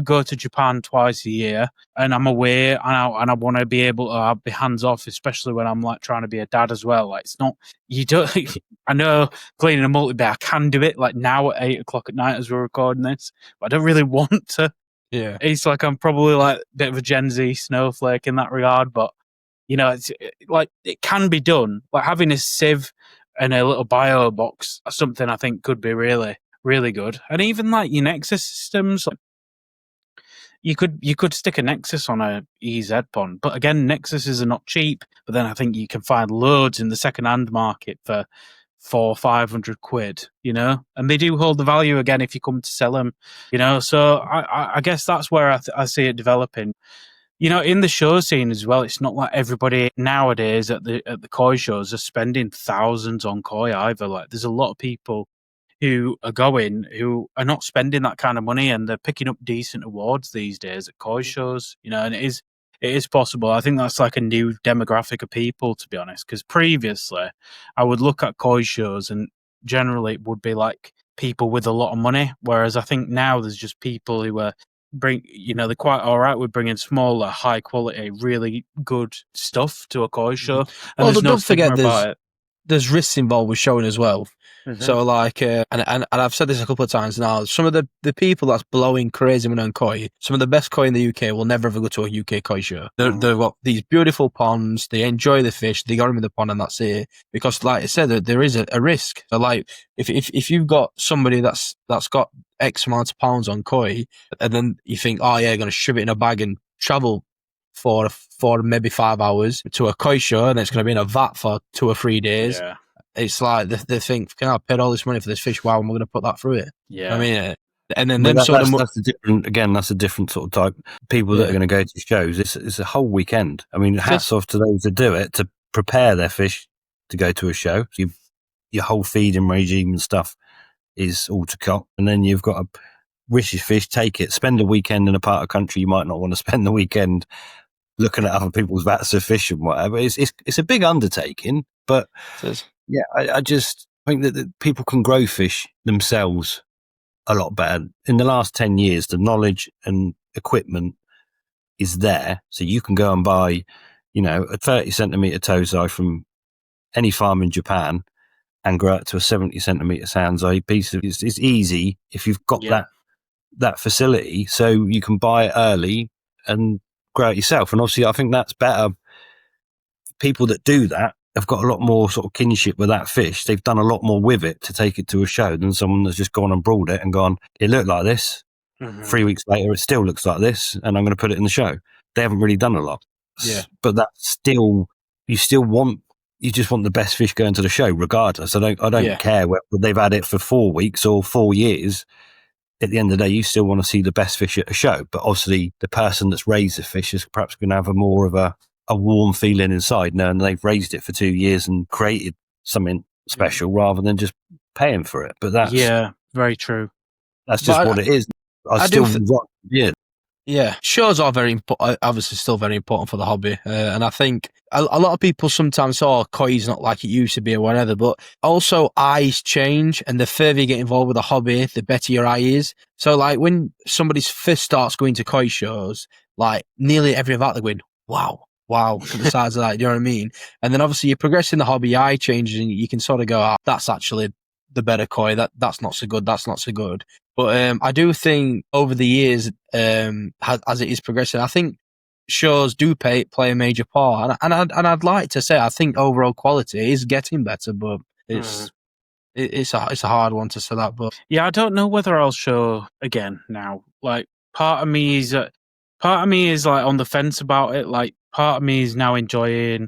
go to Japan twice a year, and I'm away, and I want to be able to be hands off, especially when I'm like trying to be a dad as well. Like it's not, you don't. I know cleaning a multi-bay, I can do it like now at 8:00 at night as we're recording this, but I don't really want to. Yeah, it's like I'm probably like a bit of a Gen Z snowflake in that regard, but it's like it can be done. Like having a sieve and a little bio box, something I think could be really, really good. And even like your Nexus systems. You could stick a Nexus on a EZ pond, but again, Nexuses are not cheap. But then I think you can find loads in the second-hand market for £400-500, and they do hold the value again if you come to sell them, So I guess that's where I see it developing. In the show scene as well, it's not like everybody nowadays at the koi shows are spending thousands on koi either. Like there's a lot of people who are not spending that kind of money, and they're picking up decent awards these days at koi shows, and it is possible. I think that's like a new demographic of people, to be honest, because previously I would look at koi shows and generally it would be like people with a lot of money, whereas I think now there's just people who are they're quite all right with bringing smaller, high quality, really good stuff to a koi show. And well, there's no don't forget about it. There's risks involved with showing as well. Mm-hmm. So like, and I've said this a couple of times now, some of the people that's blowing crazy money on koi, some of the best koi in the UK will never ever go to a UK koi show. They've got these beautiful ponds, they enjoy the fish, they got them in the pond and that's it. Because like I said, there is a risk. So like, if you've got somebody that's got X amount of pounds on koi, and then you think, oh yeah, going to shove it in a bag and travel for maybe 5 hours to a koi show, and it's going to be in a vat for 2 or 3 days. Yeah. It's like they think, can I paid all this money for this fish? Wow, I'm going to put that through it. Yeah, I mean, and then that's a different sort of type people that are going to go to shows. It's a whole weekend. I mean, hats off to those that do it to prepare their fish to go to a show. So your whole feeding regime and stuff is all to cut, and then you've got to wish your fish, take it, spend a weekend in a part of the country you might not want to spend the weekend looking at other people's vats of fish and whatever. It's a big undertaking, but yeah, I just think that people can grow fish themselves a lot better. In the last 10 years, the knowledge and equipment is there, so you can go and buy, a 30 centimetre tozai from any farm in Japan and grow it to a 70 centimetre sanzai piece. It's easy if you've got that facility, so you can buy it early and grow it yourself. And obviously, I think that's better. People that do that have got a lot more sort of kinship with that fish. They've done a lot more with it to take it to a show than someone that's just gone and brought it and gone, it looked like this. Mm-hmm. 3 weeks later, it still looks like this, and I'm going to put it in the show. They haven't really done a lot. Yeah. But that's still, you just want the best fish going to the show regardless. I don't care whether they've had it for 4 weeks or 4 years. At the end of the day, you still want to see the best fish at a show. But obviously, the person that's raised the fish is perhaps going to have more of a warm feeling inside, knowing they've raised it for 2 years and created something special rather than just paying for it. But that's very true. That's just what it is. Yeah, shows are obviously still very important for the hobby, and I think a lot of people sometimes say, "Oh, koi's not like it used to be" or whatever. But also, eyes change, and the further you get involved with the hobby, the better your eye is. So, like when somebody first starts going to koi shows, like nearly every event they're going, "Wow." To the size of that, you know what I mean? And then obviously you progress in the hobby, your eye changes, and you can sort of go, "Oh, that's actually the better koi. That's not so good. That's not so good." But I do think over the years, as it is progressing, I think shows do play a major part. And I'd like to say I think overall quality is getting better, but it's a hard one to say that. But yeah, I don't know whether I'll show again now. Like part of me is Part of me is like on the fence about it. Like part of me is now enjoying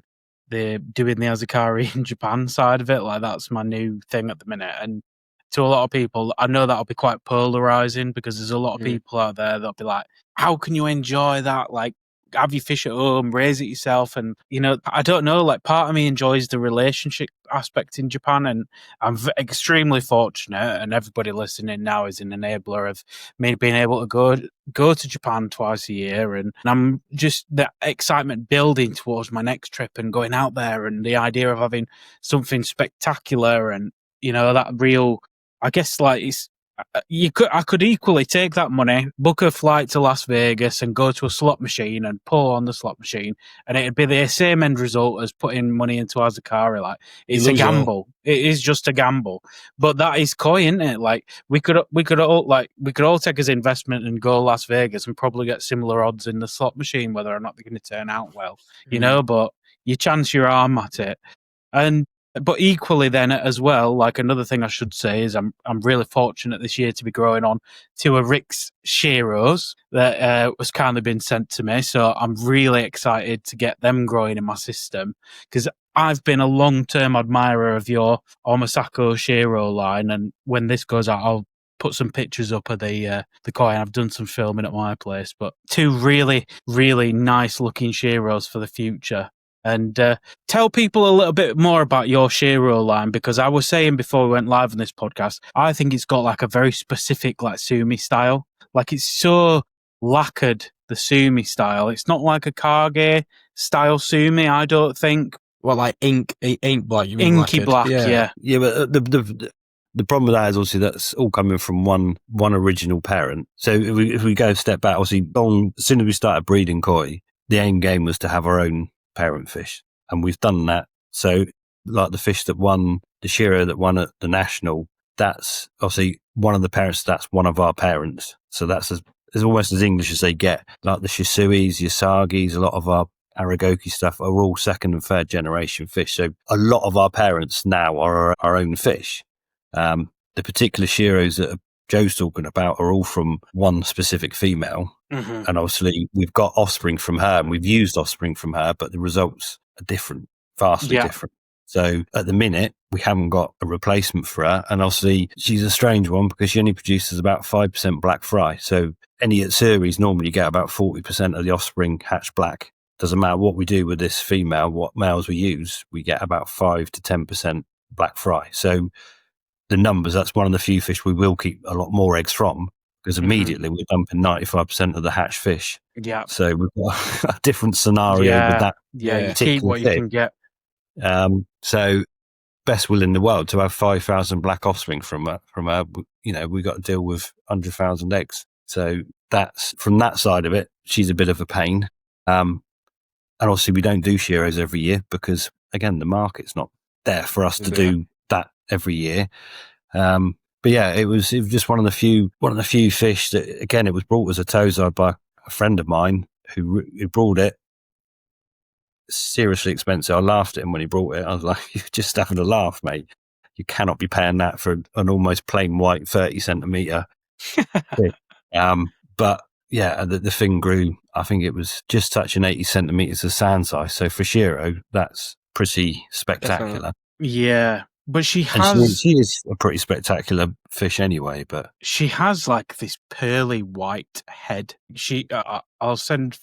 doing the Azakari in Japan side of it. Like that's my new thing at the minute. And to a lot of people, I know that'll be quite polarizing because there's a lot of people out there that'll be like, how can you enjoy that? Like, have your fish at home, raise it yourself. And, you know, I don't know, like part of me enjoys the relationship aspect in Japan. And I'm extremely fortunate, and everybody listening now is an enabler of me being able to go to Japan twice a year. And I'm just that excitement building towards my next trip and going out there, and the idea of having something spectacular and, you know, that real, I guess, like it's, I could equally take that money, book a flight to Las Vegas and go to a slot machine and pull on the slot machine, and it'd be the same end result as putting money into Azakari. Like it's a gamble. It is just a gamble, but that is coy, isn't it? Like we could all take as investment and go Las Vegas and probably get similar odds in the slot machine, whether or not they're going to turn out well, you know. But you chance your arm at it, but equally then as well, like another thing I should say is I'm really fortunate this year to be growing on two of Rick's Shiros that was kindly been sent to me. So I'm really excited to get them growing in my system because I've been a long-term admirer of your Omasako Shiro line. And when this goes out, I'll put some pictures up of the koi. I've done some filming at my place, but two really, really nice looking Shiros for the future. And tell people a little bit more about your Shiro line, because I was saying before we went live on this podcast, I think it's got like a very specific like Sumi style. Like it's so lacquered, the Sumi style. It's not like a Kage style Sumi, I don't think. Well, like ink black. You mean inky black, yeah. Yeah, but the problem with that is obviously that's all coming from one original parent. So if we go a step back, obviously, as soon as we started breeding koi, the aim game was to have our own parent fish, and we've done that. So like the fish that won, the Shiro that won at the national, that's obviously one of the parents, that's one of our parents. So that's as almost as English as they get. Like the Shisuis, Yasagis, a lot of our Aragoki stuff are all second and third generation fish. So a lot of our parents now are our own fish. The particular Shiros that Joe's talking about are all from one specific female. Mm-hmm. And obviously we've got offspring from her and we've used offspring from her, but the results are different, vastly different. So at the minute, we haven't got a replacement for her. And obviously she's a strange one because she only produces about 5% black fry. So any at series, normally you get about 40% of the offspring hatch black. Doesn't matter what we do with this female, what males we use, we get about 5 to 10% black fry. So the numbers, that's one of the few fish we will keep a lot more eggs from, because immediately we're dumping 95% of the hatch fish. Yeah. So we've got a different scenario with that. Yeah, you keep what you can get. So best will in the world to have 5,000 black offspring from her, you know, we got to deal with 100,000 eggs. So that's, from that side of it, she's a bit of a pain. And obviously we don't do Shiros every year because, again, the market's not there for us to do that every year. But yeah, it was just one of the few fish that, again, it was brought as a tozai by a friend of mine who brought it. Seriously expensive. I laughed at him when he brought it. I was like, you're just having a laugh, mate. You cannot be paying that for an almost plain white 30 centimetre fish. But yeah, the thing grew, I think it was just touching 80 centimetres of sand size. So for Shiro, that's pretty spectacular. Yeah. But she is a pretty spectacular fish anyway. But she has like this pearly white head. I'll send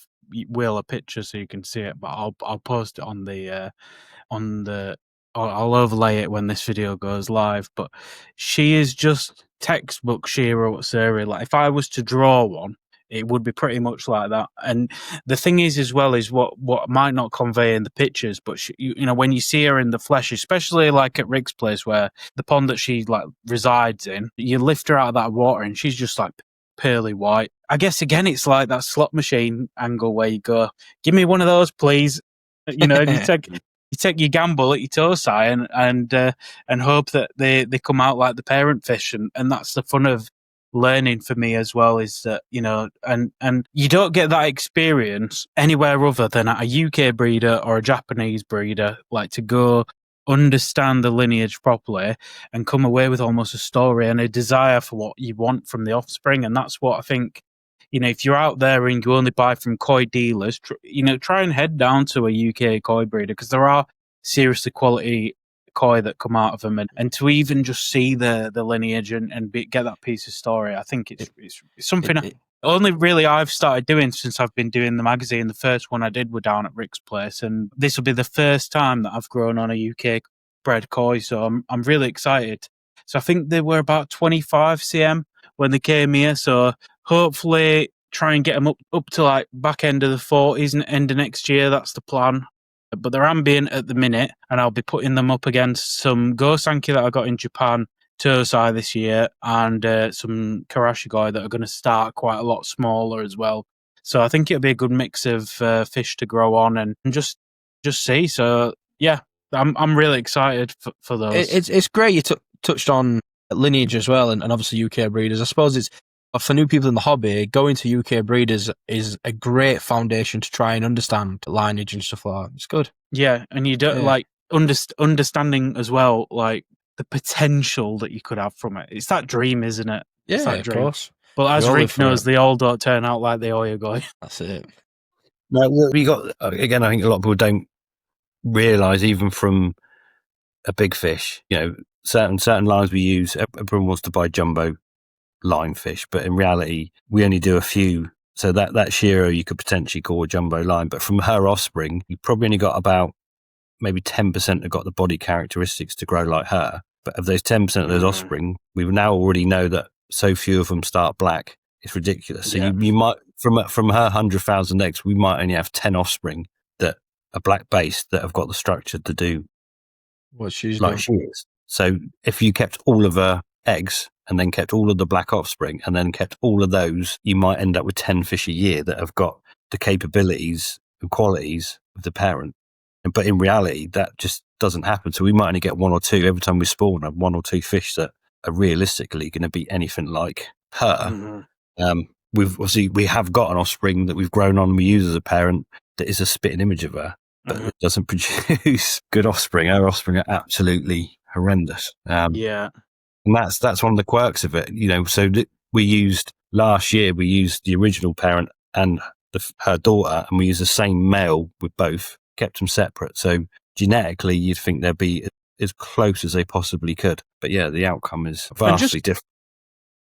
Will a picture so you can see it, but I'll post it on the I'll overlay it when this video goes live. But she is just textbook Shiro Utsuri. Like if I was to draw one, it would be pretty much like that. And the thing is, as well, is what might not convey in the pictures, but you know, when you see her in the flesh, especially like at Rick's place, where the pond that she like resides in, you lift her out of that water and she's just like pearly white. I guess again, it's like that slot machine angle where you go, "Give me one of those, please." You know, you take your gamble at your tozai and hope that they come out like the parent fish, and that's the fun of learning for me as well, is that, you know, and you don't get that experience anywhere other than at a UK breeder or a Japanese breeder, like to go understand the lineage properly and come away with almost a story and a desire for what you want from the offspring. And that's what I think if you're out there and you only buy from koi dealers, try and head down to a UK koi breeder, because there are seriously quality koi that come out of them, and to even just see the lineage and get that piece of story, I think it's something only really I've started doing since I've been doing the magazine. The first one I did were down at Rick's place, and this will be the first time that I've grown on a UK bred koi, so I'm really excited. So I think they were about 25 cm when they came here, so hopefully try and get them up to like back end of the 40s and end of next year. That's the plan. But they're ambient at the minute, and I'll be putting them up against some Gosanki that I got in Japan Tosai this year, and some Karashigoi that are going to start quite a lot smaller as well. So I think it'll be a good mix of fish to grow on and just see. So yeah, I'm really excited for those. It's great you touched on Lineage as well, and obviously UK breeders. I suppose it's for new people in the hobby, going to UK breeders is a great foundation to try and understand lineage and stuff like that. It's good. Yeah, and you don't like understanding as well, like the potential that you could have from it. It's that dream, isn't it? Yeah, it's that of dream. course. But as Rick knows, they all don't turn out like the Oyagoi. That's it. No, we got, again, I think a lot of people don't realise, even from a big fish, certain lines we use, everyone wants to buy jumbo line fish, but in reality, we only do a few. So that Shiro you could potentially call a jumbo line, but from her offspring, you probably only got about maybe 10% have got the body characteristics to grow like her. But of those 10% of those offspring, we now already know that so few of them start black. It's ridiculous. So you might, from her 100,000 eggs, we might only have 10 offspring that are black based that have got the structure to do what she's like doing. she is. So if you kept all of her eggs and then kept all of the black offspring and then kept all of those, you might end up with 10 fish a year that have got the capabilities and qualities of the parent. But in reality, that just doesn't happen. So we might only get one or two every time we spawn, have one or two fish that are realistically going to be anything like her. We have got an offspring that we've grown on and we use as a parent that is a spitting image of her, but it doesn't produce good offspring. Her offspring are absolutely horrendous. And that's one of the quirks of it. So we used last year, we used the original parent and her daughter, and we used the same male with both, kept them separate. So genetically, you'd think they'd be as close as they possibly could. But yeah, the outcome is vastly different.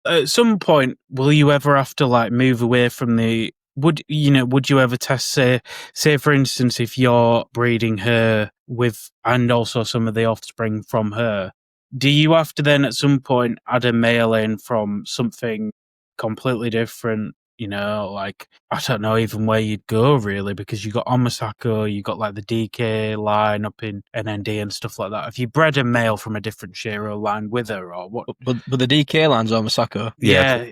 At some point, will you ever have to like move away from the? Would you ever test, say for instance, if you're breeding her with, and also some of the offspring from her, do you have to then at some point add a male in from something completely different? Like, I don't know even where you'd go really, because you got Omasako, you got like the DK line up in NND and stuff like that. If you bred a male from a different Shiro line with her, or what? But the DK line's Omasako. Yeah.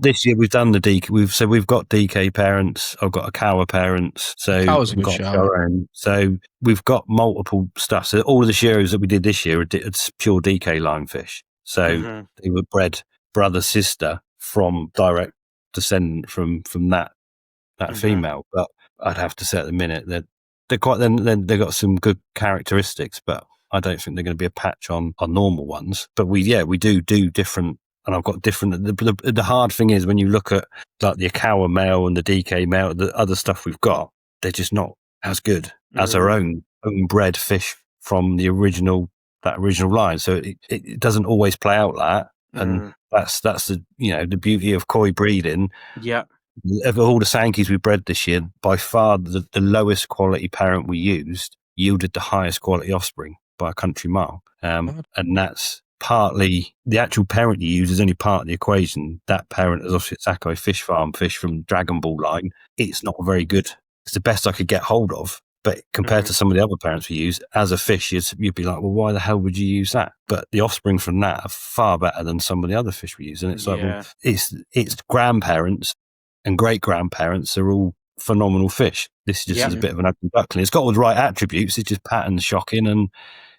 This year we've done the DK. We've got DK parents. I've got Akawa parents. So Akawa's a good shout. So we've got multiple stuff. So all of the Shiros that we did this year are pure DK line fish. So they were bred brother sister from direct descendant from that female. But I'd have to say at the minute that they're quite, then they've got some good characteristics, but I don't think they're going to be a patch on normal ones. But we do different, and I've got different. The hard thing is when you look at like the Akawa male and the DK male, the other stuff we've got, they're just not as good as our own bred fish from the original line. So it doesn't always play out like that. And that's the the beauty of koi breeding. Yeah. Of all the Sankis we bred this year, by far the lowest quality parent we used yielded the highest quality offspring by a country mile. And that's partly the actual parent you use is only part of the equation. That parent is obviously Sakai Fish Farm fish from Dragon Ball line. It's not very good. It's the best I could get hold of. But compared to some of the other parents we use, as a fish, you'd be like, well, why the hell would you use that? But the offspring from that are far better than some of the other fish we use. And it's like, well, its grandparents and great-grandparents are all phenomenal fish. This just is a bit of an ugly duckling. It's got all the right attributes. It's just pattern shocking, and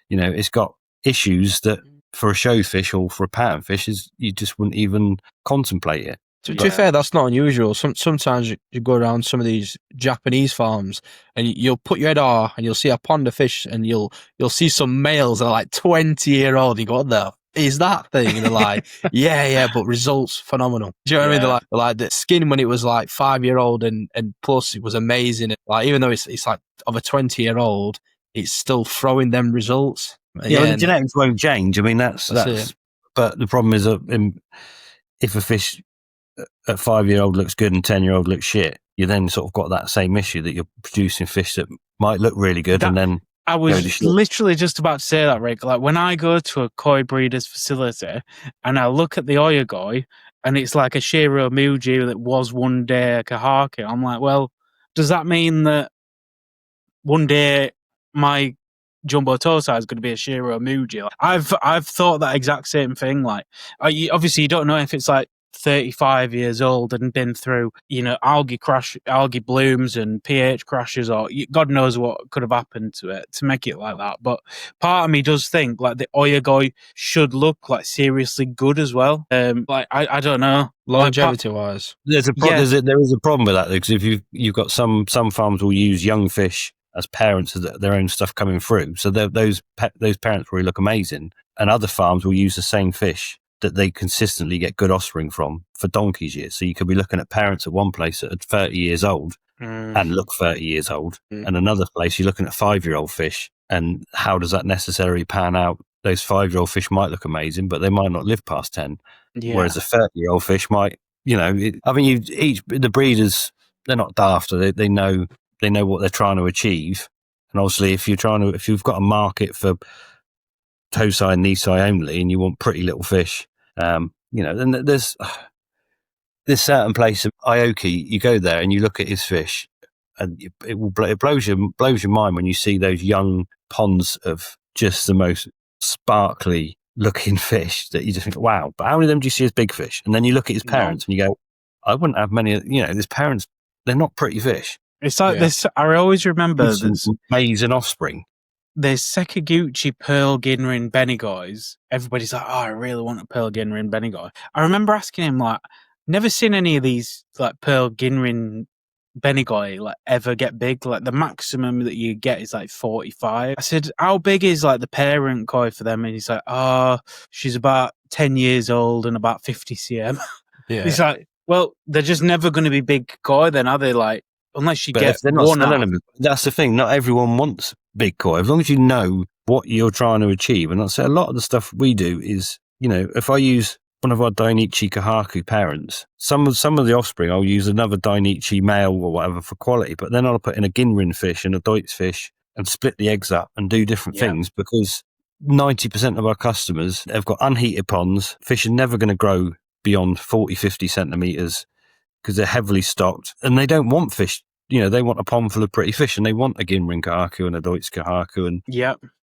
it's got issues that for a show fish or for a pattern fish you just wouldn't even contemplate it. To be fair, that's not unusual. Sometimes you go around some of these Japanese farms and you'll put your head and you'll see a pond of fish, and you'll see some males that are like 20-year-old. You go, what the is that thing? And they're like, yeah, but results phenomenal. Do you know what I mean? They're like the skin when it was like 5-year-old and plus it was amazing. Like even though it's like of a 20-year-old, it's still throwing them results. Yeah, well, the genetics won't change. I mean, that's it. But the problem is if a fish at 5-year-old looks good and 10-year-old looks shit, you then sort of got that same issue that you're producing fish that might look really good and then. I was literally just about to say that, Rick. Like when I go to a koi breeder's facility and I look at the oyagoi and it's like a Shiro Muji that was one day a kahake, I'm like, well, does that mean that one day my jumbo tosai is going to be a Shiro Muji? Like, I've thought that exact same thing. Like, obviously, you don't know if it's like 35 years old and been through, algae blooms and pH crashes, or God knows what could have happened to it to make it like that. But part of me does think like the oyagoi should look like seriously good as well. Like I don't know, longevity wise, there is a problem with that because if you've got some farms will use young fish as parents of their own stuff coming through, so those parents really look amazing, and other farms will use the same fish that they consistently get good offspring from for donkey's years. So you could be looking at parents at one place that are 30 years old and look 30 years old, and another place you're looking at 5-year-old fish, and how does that necessarily pan out? Those 5-year-old fish might look amazing, but they might not live past 10. Yeah. Whereas a 30-year-old fish might, the breeders, they're not daft. They know what they're trying to achieve. And obviously if you've got a market for tosai and nisai only and you want pretty little fish, then there's certain place of Aoki, you go there and you look at his fish and it blows your mind when you see those young ponds of just the most sparkly looking fish that you just think, wow, but how many of them do you see as big fish? And then you look at his parents and you go, I wouldn't have many, his parents, they're not pretty fish. It's like this, I always remember this amazing offspring. There's Sekiguchi Pearl Ginrin Benigois. Everybody's like, oh, I really want a Pearl Ginrin Benigoi. I remember asking him, like, never seen any of these, like, Pearl Ginrin Benigoi, like, ever get big. Like, the maximum that you get is, like, 45. I said, how big is, like, the parent koi for them? And he's like, oh, she's about 10 years old and about 50 cm. Yeah. He's like, well, they're just never going to be big koi then, are they? Like, unless you get one out. That's the thing. Not everyone wants big koi. As long as you know what you're trying to achieve. And I'd say a lot of the stuff we do is, if I use one of our Dainichi Kahaku parents, some of the offspring, I'll use another Dainichi male or whatever for quality, but then I'll put in a Ginrin fish and a Deutz fish and split the eggs up and do different things, because 90% of our customers have got unheated ponds. Fish are never going to grow beyond 40, 50 centimetres because they're heavily stocked, and they don't want fish. They want a pond full of pretty fish, and they want a Ginrin Kahaku and a Deutz Kahaku and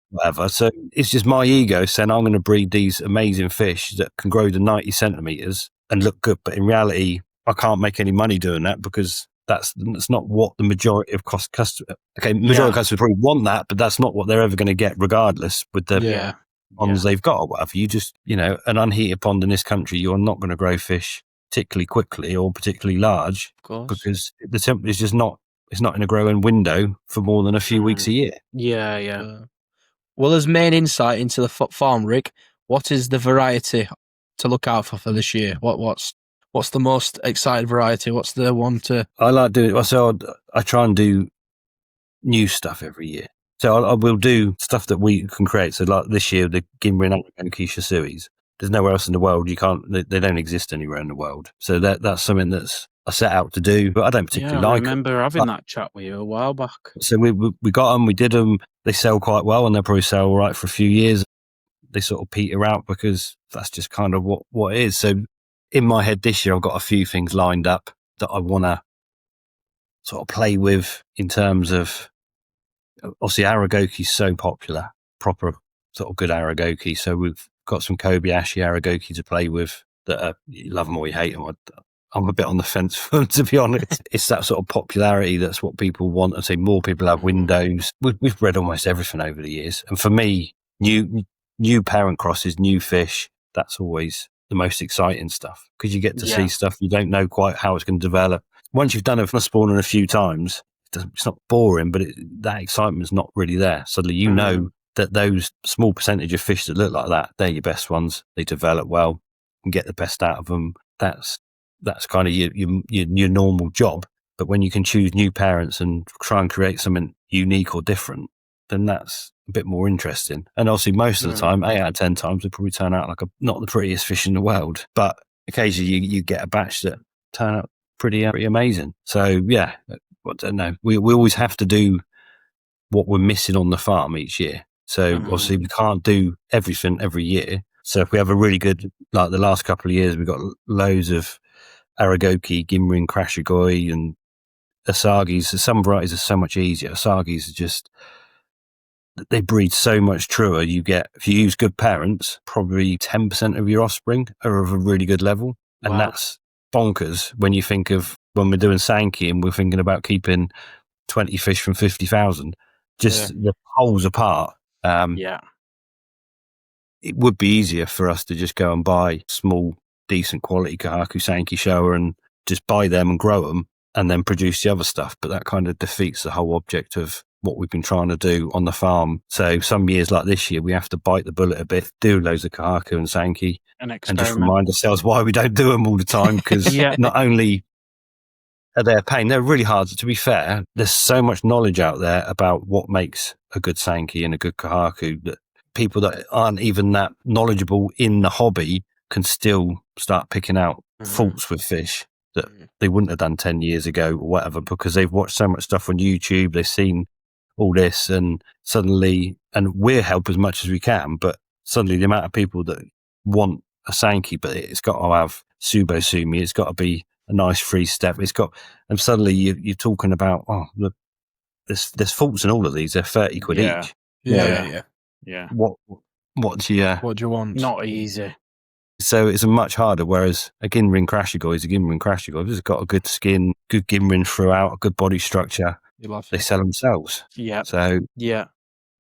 whatever. So it's just my ego saying I'm going to breed these amazing fish that can grow to 90 centimetres and look good. But in reality, I can't make any money doing that because that's not what the majority of customers. Okay, majority of customers probably want that, but that's not what they're ever going to get, regardless with the ponds they've got or whatever. You just, an unheated pond in this country, you're not going to grow fish particularly quickly or particularly large, because the temperature is just not. It's not in a growing window for more than a few weeks a year. Yeah. Well, as main insight into the farm, Rick, what is the variety to look out for this year? What's the most excited variety? What's the one to? I like doing. So I try and do new stuff every year. So I will do stuff that we can create. So like this year, the Ginrin Aoki Shisuis. There's nowhere else in the world. You can't. They don't exist anywhere in the world. So that's something that's I set out to do, but I don't particularly like it. I remember having that chat with you a while back. So we got them, we did them. They sell quite well, and they'll probably sell all right for a few years. They sort of peter out because that's just kind of what it is. So in my head this year, I've got a few things lined up that I want to sort of play with in terms of, obviously Aragoki is so popular, proper sort of good Aragoki. So we've got some Kobayashi Aragoki to play with that are, you love them or you hate them. I'm a bit on the fence for them, to be honest. It's that sort of popularity. That's what people want. I say more people have windows. We've bred almost everything over the years. And for me, new parent crosses, new fish, that's always the most exciting stuff, because you get to see stuff you don't know quite how it's going to develop. Once you've done it from spawning a few times, it's not boring, but that excitement's not really there. Suddenly you know that those small percentage of fish that look like that, they're your best ones. They develop well and get the best out of them. That's kind of your normal job. But when you can choose new parents and try and create something unique or different, then that's a bit more interesting. And obviously, most of the time, 8 out of 10 times, they probably turn out like not the prettiest fish in the world. But occasionally, you get a batch that turn out pretty amazing. So yeah, I don't know. We always have to do what we're missing on the farm each year. So obviously, we can't do everything every year. So if we have a really good, like the last couple of years, we've got loads of Aragoki, Gimrin, Krashigoi, and Asagis. Some varieties are so much easier. Asagis are just, they breed so much truer. You get, if you use good parents, probably 10% of your offspring are of a really good level. And Wow. that's bonkers when you think of when we're doing Sankey and we're thinking about keeping 20 fish from 50,000. Just the poles apart. Yeah. It would be easier for us to just go and buy small, decent quality Kahaku Sankey shower and just buy them and grow them and then produce the other stuff. But that kind of defeats the whole object of what we've been trying to do on the farm. So some years like this year, we have to bite the bullet a bit, do loads of Kahaku and Sankey and just remind ourselves why we don't do them all the time. Because not only are they a pain, they're really hard. To be fair, there's so much knowledge out there about what makes a good Sankey and a good Kahaku that people that aren't even that knowledgeable in the hobby can still start picking out faults with fish that they wouldn't have done 10 years ago or whatever, because they've watched so much stuff on YouTube, they've seen all this, and suddenly, and we'll help as much as we can, but suddenly the amount of people that want a Sankey, but it's got to have Subosumi, it's got to be a nice free step, it's got, and suddenly you're talking about, look, there's faults in all of these, they're 30 quid each. Yeah. What do you want? Not easy. So it's a much harder, whereas a Ginrin Krashigoi is a Ginrin Krashigoi. It's got a good skin, good Ginrin throughout, a good body structure. They sell themselves. Yeah. So yeah,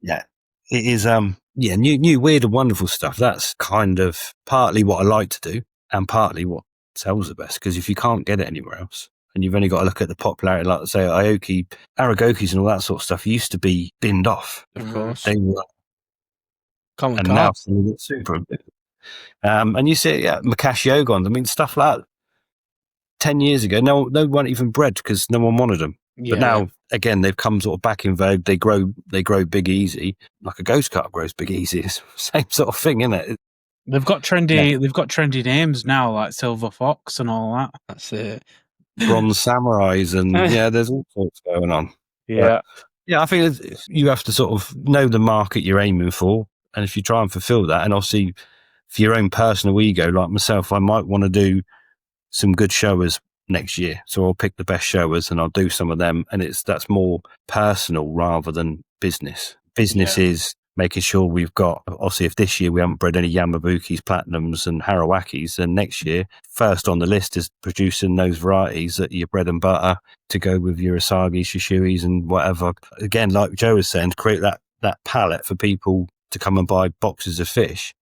it is new weird and wonderful stuff. That's kind of partly what I like to do and partly what sells the best, because if you can't get it anywhere else and you've only got to look at the popularity, like say Aoki, Aragokis and all that sort of stuff used to be binned off. Of course. They were common and carp. now it's super. And you see, Makashi Ogons, I mean, stuff like that. 10 years ago, no one even bred because no one wanted them. But now, again, they've come sort of back in vogue. They grow big easy, like a ghost carp grows big easy. It's the same sort of thing, isn't it? They've got trendy names now, like Silver Fox and all that. That's it. Bronze Samurais and there's all sorts going on. Yeah. But, I think you have to sort of know the market you're aiming for, and if you try and fulfill that, and obviously for your own personal ego, like myself, I might want to do some good showers next year. So I'll pick the best showers and I'll do some of them. And that's more personal rather than business. Business is making sure we've got, obviously, if this year we haven't bred any Yamabukis, Platinums and Harawakis, then next year, first on the list is producing those varieties that your bread and butter to go with your Asagi, Shishuis and whatever. Again, like Joe was saying, to create that palette for people to come and buy boxes of fish.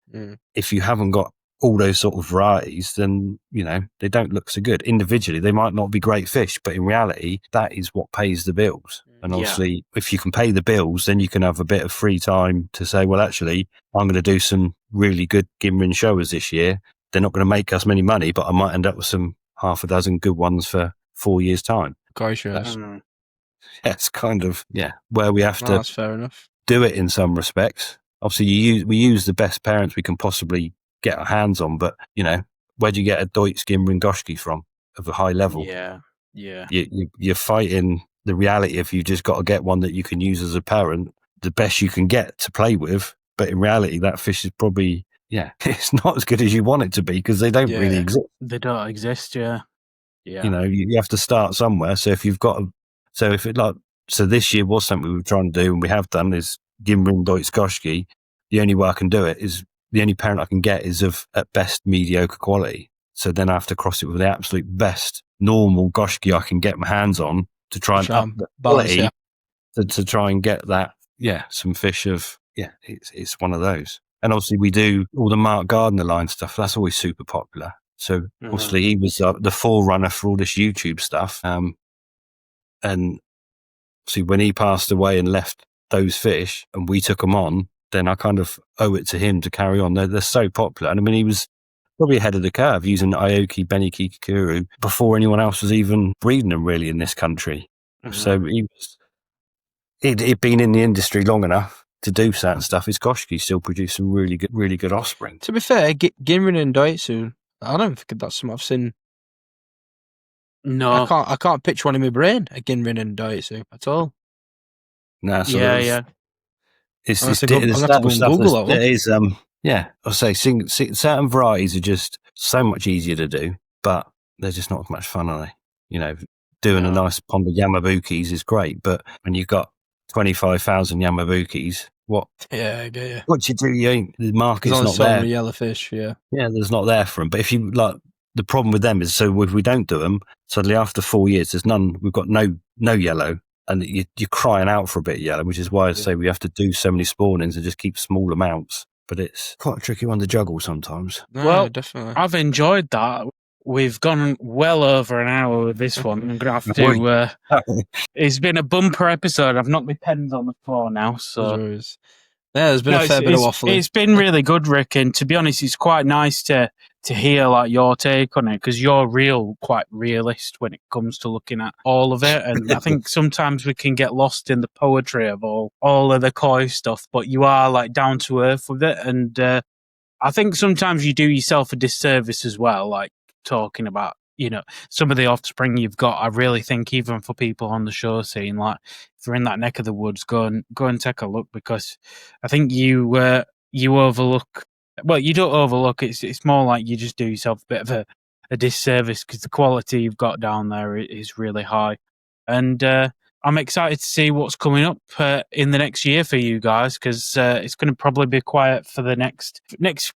If you haven't got all those sort of varieties, then, they don't look so good. Individually, they might not be great fish, but in reality, that is what pays the bills. And obviously, if you can pay the bills, then you can have a bit of free time to say, well, actually, I'm going to do some really good Ginrin showers this year. They're not going to make us many money, but I might end up with some half a dozen good ones for 4 years' time. That's kind of, where we have to that's fair enough. Do it in some respects. Obviously, we use the best parents we can possibly get our hands on, but where do you get a Deutsch Ginrin Goshki from of a high level? You're fighting the reality if you've just got to get one that you can use as a parent, the best you can get to play with. But in reality, that fish is probably it's not as good as you want it to be because they don't really exist. They don't exist. You have to start somewhere. So if you've got so this year was something we were trying to do and we have done is Ginrin Deutsch Goshki. The only way I can do it is the only parent I can get is of at best mediocre quality. So then I have to cross it with the absolute best normal Goshki I can get my hands on to try and up the quality to try and get that some fish of it's one of those. And obviously we do all the Mark Gardner line stuff. That's always super popular. So obviously he was the forerunner for all this YouTube stuff. And see when he passed away and left those fish and we took them on, then I kind of owe it to him to carry on. They're so popular. And I mean, he was probably ahead of the curve using Aoki Benikikuru before anyone else was even breeding them really in this country. So he'd been in the industry long enough to do certain stuff. His Koshiki still produced some really good offspring. To be fair, Ginrin and Daitsu, I don't think that's something I've seen. No, I can't picture one in my brain, a Ginrin and Daitsu at all. No, so it's I'm gonna have to go and Google that one. It is, I'll say certain varieties are just so much easier to do, but they're just not as much fun, are they? You know, doing a nice pond of Yamabukis is great, but when you've got 25,000 Yamabukis, what? Yeah, I get you. What you do? The market's not there. Yellowfish, yeah. Yeah, there's not there for them. But if you like, the problem with them is, so if we don't do them, suddenly after 4 years, there's none. We've got no yellow, and you're crying out for a bit of yellow, which is why I say we have to do so many spawnings and just keep small amounts. But it's quite a tricky one to juggle sometimes. No, well, definitely. I've enjoyed that. We've gone well over an hour with this one. I'm going to have to... it's been a bumper episode. I've knocked my pens on the floor now. So yeah, there's been a fair bit of waffling. It's been really good, Rick. And to be honest, it's quite nice to hear like your take on it, because you're quite realist when it comes to looking at all of it. And I think sometimes we can get lost in the poetry of all of the coy stuff, but you are like down to earth with it. And I think sometimes you do yourself a disservice as well, like talking about, you know, some of the offspring you've got. I really think even for people on the show scene, like if you're in that neck of the woods, go and take a look, because I think you overlook. Well, you don't overlook it. It's more like you just do yourself a bit of a disservice, because the quality you've got down there is really high. And I'm excited to see what's coming up in the next year for you guys, because it's going to probably be quiet for the next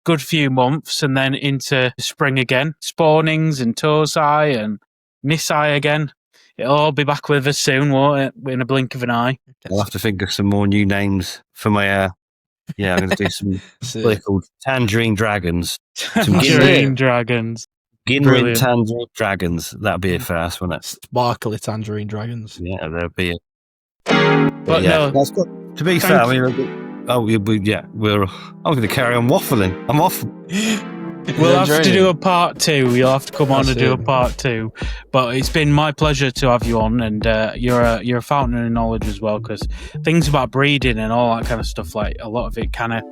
good few months, and then into spring again. Spawnings and Tosai and Nisai again. It'll all be back with us soon, won't it? In a blink of an eye. I'll have to think of some more new names for my... yeah, I'm going to do some... They're called Tangerine Dragons. Tangerine Dragons. Ginrin Tangerine Dragons. That'd be a first, wouldn't it? Sparkly Tangerine Dragons. Yeah, there'll be it. But yeah, no, that's good. To be fair, I mean, I'm going to carry on waffling. I'm off. We'll have to do a part 2. You'll have to come on and do a part 2. But it's been my pleasure to have you on, and you're a fountain of knowledge as well, because things about breeding and all that kind of stuff, like a lot of it kind of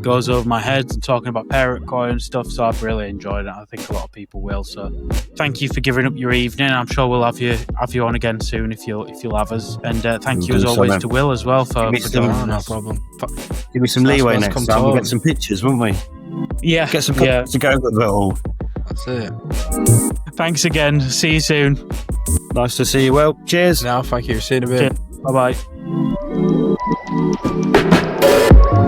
goes over my head, and talking about parrot koi and stuff. So I've really enjoyed it. I think a lot of people will. So thank you for giving up your evening. I'm sure we'll have you on again soon if you'll have us. And thank you as always to Will as well for doing no problem. Give me some leeway next time. We'll get some pictures, won't we? Yeah, get some pictures to go with it all. That's it. Thanks again. See you soon. Nice to see you. Well, cheers. No, thank you. See you in a bit. Bye bye.